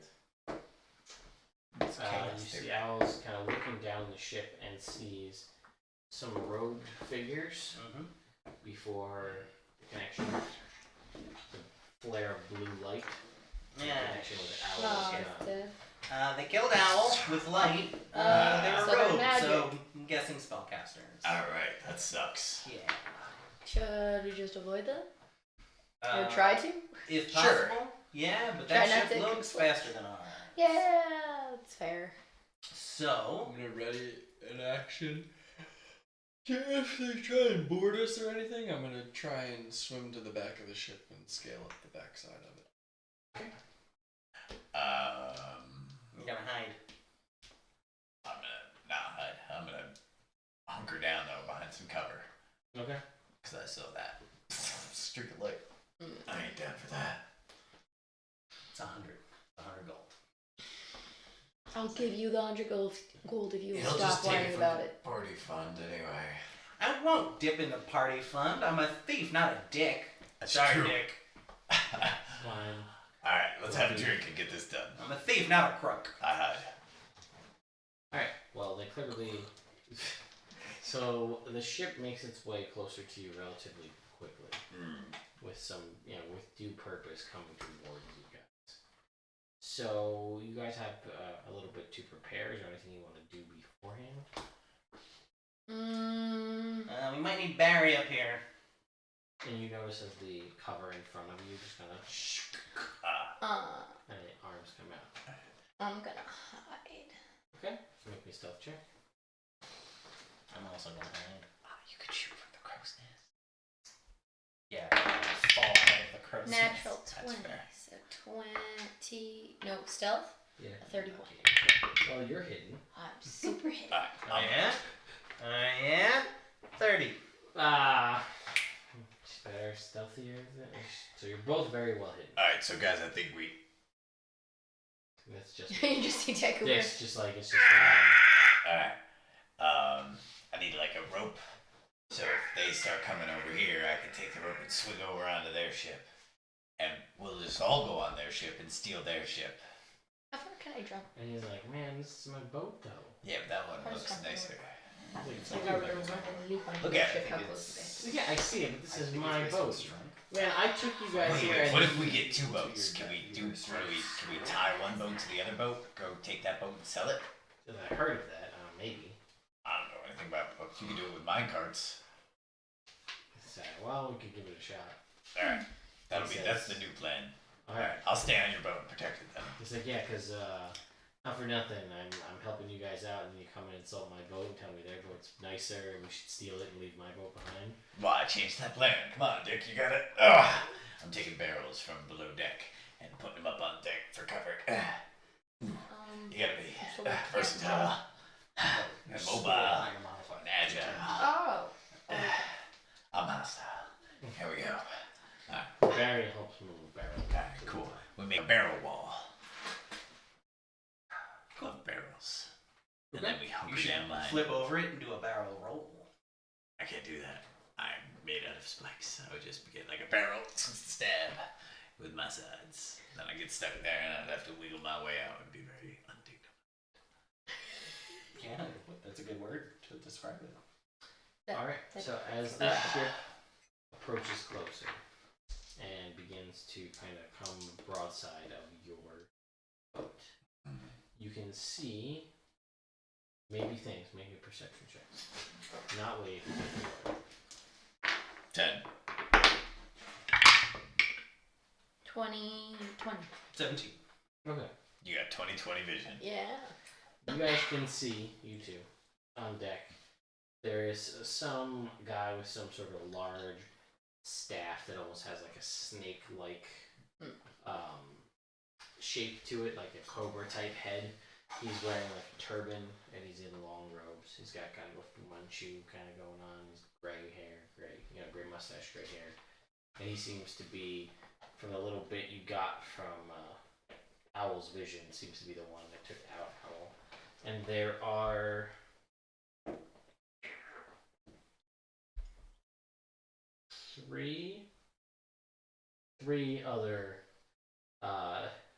It's
You
chaos
see
theory.
Owl's kind of looking down the ship and sees some robed figures
Mm-hmm.
before the connection. The flare of blue light. The
Yeah.
connection with
No,
Owl's
it's
gun.
dead.
They killed Owl with light. They were
so they're
robed,
magic.
so I'm guessing spellcasters.
Alright, that sucks.
Yeah.
Should we just avoid that?
Uh,
Or try to?
If
Sure.
possible. Yeah, but
Try
that
not
ship
to
looks
conflict.
faster than ours.
Yeah, that's fair.
So,
I'm gonna ready an action. If they try and board us or anything, I'm gonna try and swim to the back of the ship and scale up the backside of it.
you're gonna hide.
I'm gonna not hide. I'm gonna hunker down though behind some cover.
Okay.
Cause I saw that streak of light. I ain't down for that.
It's 100. 100 gold.
I'll give you the 100 gold if you
He'll
stop
just take
whining
it
about
from
it.
party fund anyway.
I won't dip in the party fund. I'm a thief, not a dick.
That's
Sorry,
true.
Dick.
Fine.
Alright, let's have a drink and get this done.
I'm a thief, not a crook.
I hide.
Alright, well, they clearly. So, the ship makes its way closer to you relatively quickly. With some, with due purpose coming towards you guys. So, you guys have a little bit to prepare. Is there anything you want to do beforehand?
We might need Barry up here.
And you notice as the cover in front of you just kind of and the arms come out.
I'm gonna hide.
Okay, so make me a stealth check.
I'm also gonna hide.
You could shoot from the crow's nest.
Yeah, fall out of the crow's
Natural
nest.
20.
fair.
So 20. No, stealth?
Yeah.
A 31.
Well, you're hidden.
I'm super hidden.
Alright,
Oh yeah? Yeah? 30.
Better, stealthier. So you're both very well hidden.
Alright, so guys, I think we.
That's just.
You just see Tech Cooper.
It's just.
Alright. I need like a rope. So if they start coming over here, I can take the rope and swing over onto their ship. And we'll just all go on their ship and steal their ship.
How far can I jump?
And he's like, man, this is my boat though.
Yeah, but that one
How's
looks
that
nicer.
Like I would run and leap onto
Look
the
at
ship.
it.
How close is
Yeah, I see it, but this is my boat.
Strong.
Man, I took you guys
Wait,
here.
what if we get two boats? Can we tie one boat to the other boat? Go take that boat and sell it?
I heard of that. Maybe.
I don't know anything about boats. You can do it with mine carts.
So, well, we could give it a shot.
Alright. That's the new plan.
Alright.
I'll stay on your boat and protect it then.
He's like, yeah, because, not for nothing, I'm helping you guys out, and you come and insult my boat and tell me their boat's nicer, and we should steal it and leave my boat behind.
Well, I changed that plan. Come on, Dick, you got it. Ugh. I'm taking barrels from below deck and putting them up on deck for cover. You gotta be
so we can't
versatile, and mobile, and agile.
Oh.
I'm hostile. Here we go.
Barry helps move barrel.
Alright, cool. We make a barrel wall of barrels. And then we
You
hunker
should
down line.
flip over it and do a barrel roll.
I can't do that. I'm made out of spikes. I would just get like a barrel stab with my sides. Then I get stuck there and I'd have to wiggle my way out. It'd be very undignified.
Yeah, that's a good word to describe it.
Alright, so as the ship approaches closer and begins to kind of come broadside of your boat, you can see maybe things. Make a perception check. Not wait.
10.
20.
17.
Okay.
You got 20/20 vision.
Yeah.
You guys can see, you two, on deck, there is some guy with some sort of large staff that almost has like a snake-like shape to it, like a cobra type head. He's wearing like a turban and he's in long robes. He's got kind of a Fu Manchu kind of going on. He's gray hair, gray mustache, gray hair. And he seems to be, from the little bit you got from Owl's vision, seems to be the one that took out Owl. And there are three other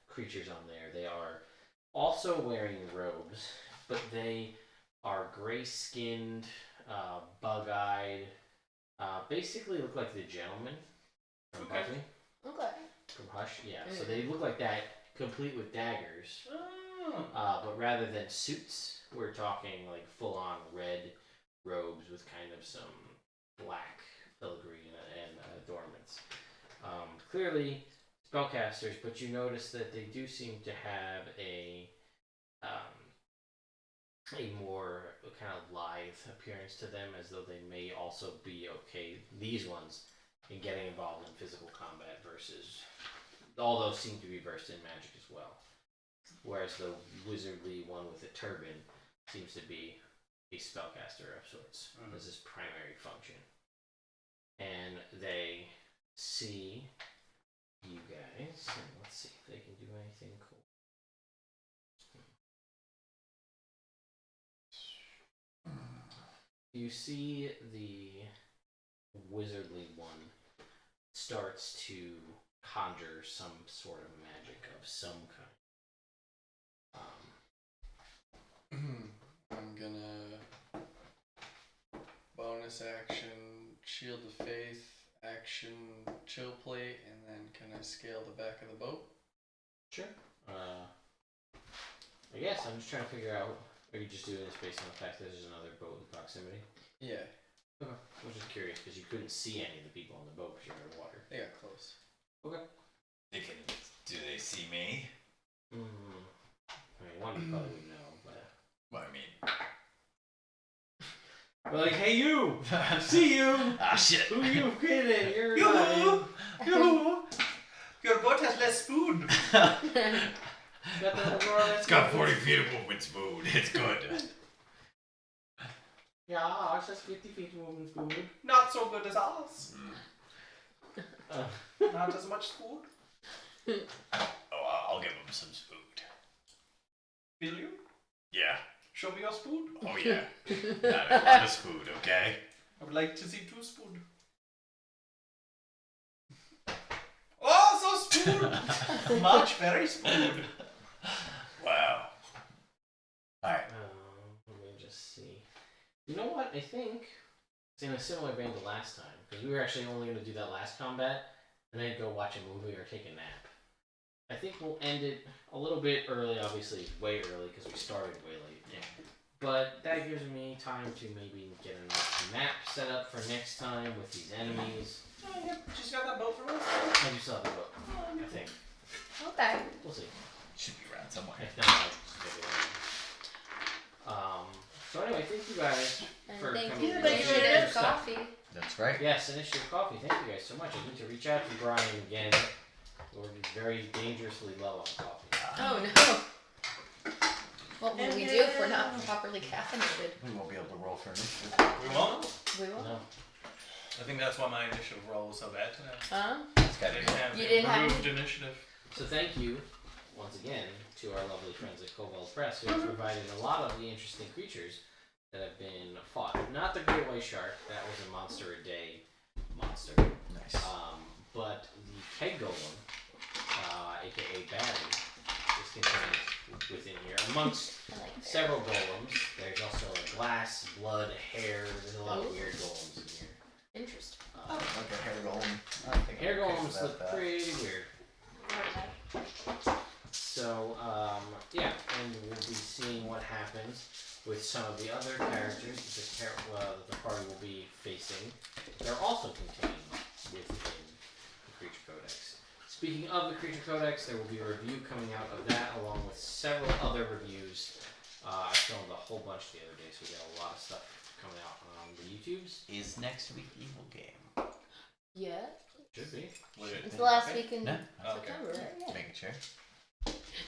creatures on there. They are also wearing robes, but they are gray-skinned, bug-eyed, basically look like the gentleman from
Okay.
Buffy,
Okay.
from Hush. Yeah, so they look like that, complete with daggers.
Oh.
But rather than suits, we're talking like full-on red robes with kind of some black filigree and adornments. Clearly, spellcasters, but you notice that they do seem to have a more kind of lithe appearance to them, as though they may also be okay, these ones, in getting involved in physical combat versus all those seem to be versed in magic as well. Whereas the wizardly one with a turban seems to be a spellcaster of sorts as his primary function. And they see you guys, and let's see if they can do anything cool. You see the wizardly one starts to conjure some sort of magic of some kind.
I'm gonna bonus action Shield of Faith, action Chill Plate, and then can I scale the back of the boat?
Sure. I guess I'm just trying to figure out. Are you just doing this based on the fact that there's another boat in proximity?
Yeah,
Okay. I was just curious because you couldn't see any of the people on the boat because you're in the water.
they got close.
Okay.
Do they see me?
I mean, one you probably would know, but.
Well, I mean.
We're like, hey you! See you!
Ah, shit!
Who you kidding? You're
Yoo-hoo! Yoo-hoo! Your boat has less spoon.
It's got 40 feet of movement speed. It's good.
Yeah, it's just 50 feet moving speed.
Not so good as ours.
Uh,
Not as much spoon.
Oh, I'll give him some spoon.
Will you?
Yeah.
Show me your spoon.
Oh, yeah. Not a lot of spoon, okay?
I would like to see 2 spoon. Oh, so spoon! Much, very spoon.
Wow. Alright.
let me just see. You know what? I think it's in a similar vein to last time, because we were actually only going to do that last combat, and then go watch a movie or take a nap. I think we'll end it a little bit early, obviously way early, because we started way late.
Yeah.
But that gives me time to maybe get a map set up for next time with these enemies.
Oh, yep. Just got that boat from us.
I just saw the book, I think.
Okay.
We'll see.
Should be around somewhere.
If not, I'll just maybe so anyway, thank you guys
And
for
thank
coming.
you
in.
for
Thank you.
Initiative
Stuff.
Coffee.
That's right.
Yes, Initiative Coffee. Thank you guys so much. I need to reach out to Brian again. We're very dangerously low on coffee.
Oh no. What will we do if we're not properly caffeinated?
We won't be able to roll for initiative.
We won't.
We will.
No.
I think that's why my initiative roll was so bad today.
Huh?
It's
I
gotta
didn't
be.
have
You didn't have
improved initiative.
So thank you once again to our lovely friends at Cobalt Press who have provided a lot of the interesting creatures that have been fought. Not the Great Wight Shark, that was a monster a day monster.
Nice.
But the Keg Golem, aka Batty, is contained within here. Amongst
I like that.
several golems, there's also a glass, blood, hair, there's a lot of weird golems in here.
Interesting.
Like a hair golem. I think
Hair
I'm okay
golems
with
look
that.
pretty weird. So, yeah, and we'll be seeing what happens with some of the other characters that the party will be facing. They're also contained within the Creature Codex. Speaking of the Creature Codex, there will be a review coming out of that, along with several other reviews. I filmed a whole bunch the other day, so we got a lot of stuff coming out on the YouTubes.
Is next week Evil Game?
Yeah.
Should be.
It's the last week in
No?
September, right?
Just
Yeah.
making sure.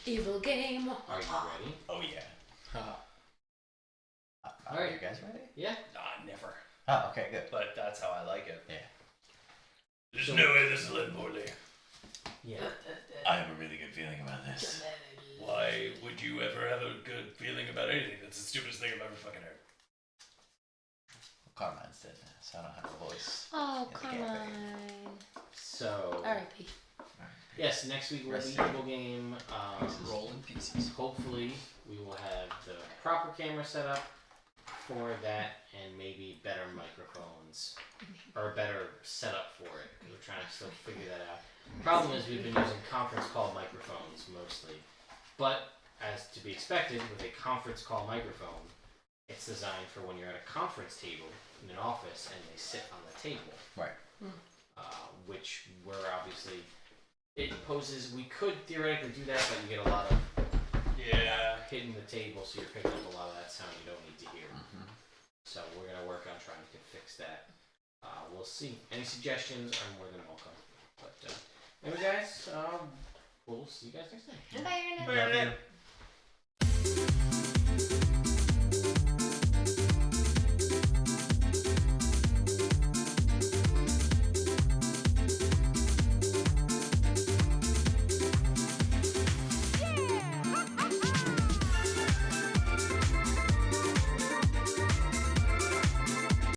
Evil game.
Are you ready?
Oh, yeah.
All
Are
right.
you guys ready?
Yeah.
Nah, never.
Oh, okay, good.
But that's how I like it.
Yeah.
There's no way this will end poorly.
Yeah.
I have a really good feeling about this.
Why would you ever have a good feeling about anything? That's the stupidest thing I've ever fucking heard.
Carmine's dead now, so I don't have a voice.
Oh,
Yeah,
come
the
on.
cafe.
So,
R.I.P.
yes, next week will be
Rest
Evil Game.
Roll in pieces.
Hopefully, we will have the proper camera set up for that and maybe better microphones or a better setup for it because we're trying to still figure that out. Problem is, we've been using conference call microphones mostly, but as to be expected with a conference call microphone, it's designed for when you're at a conference table in an office and they sit on the table.
Right.
Which we're obviously it poses. We could theoretically do that, but you get a lot of hitting the table, so you're picking up a lot of that sound you don't need to hear. So we're gonna work on trying to fix that. We'll see. Any suggestions are more than welcome. But anyway, guys, we'll see you guys next time.
Bye, Internet.
Bye, Internet.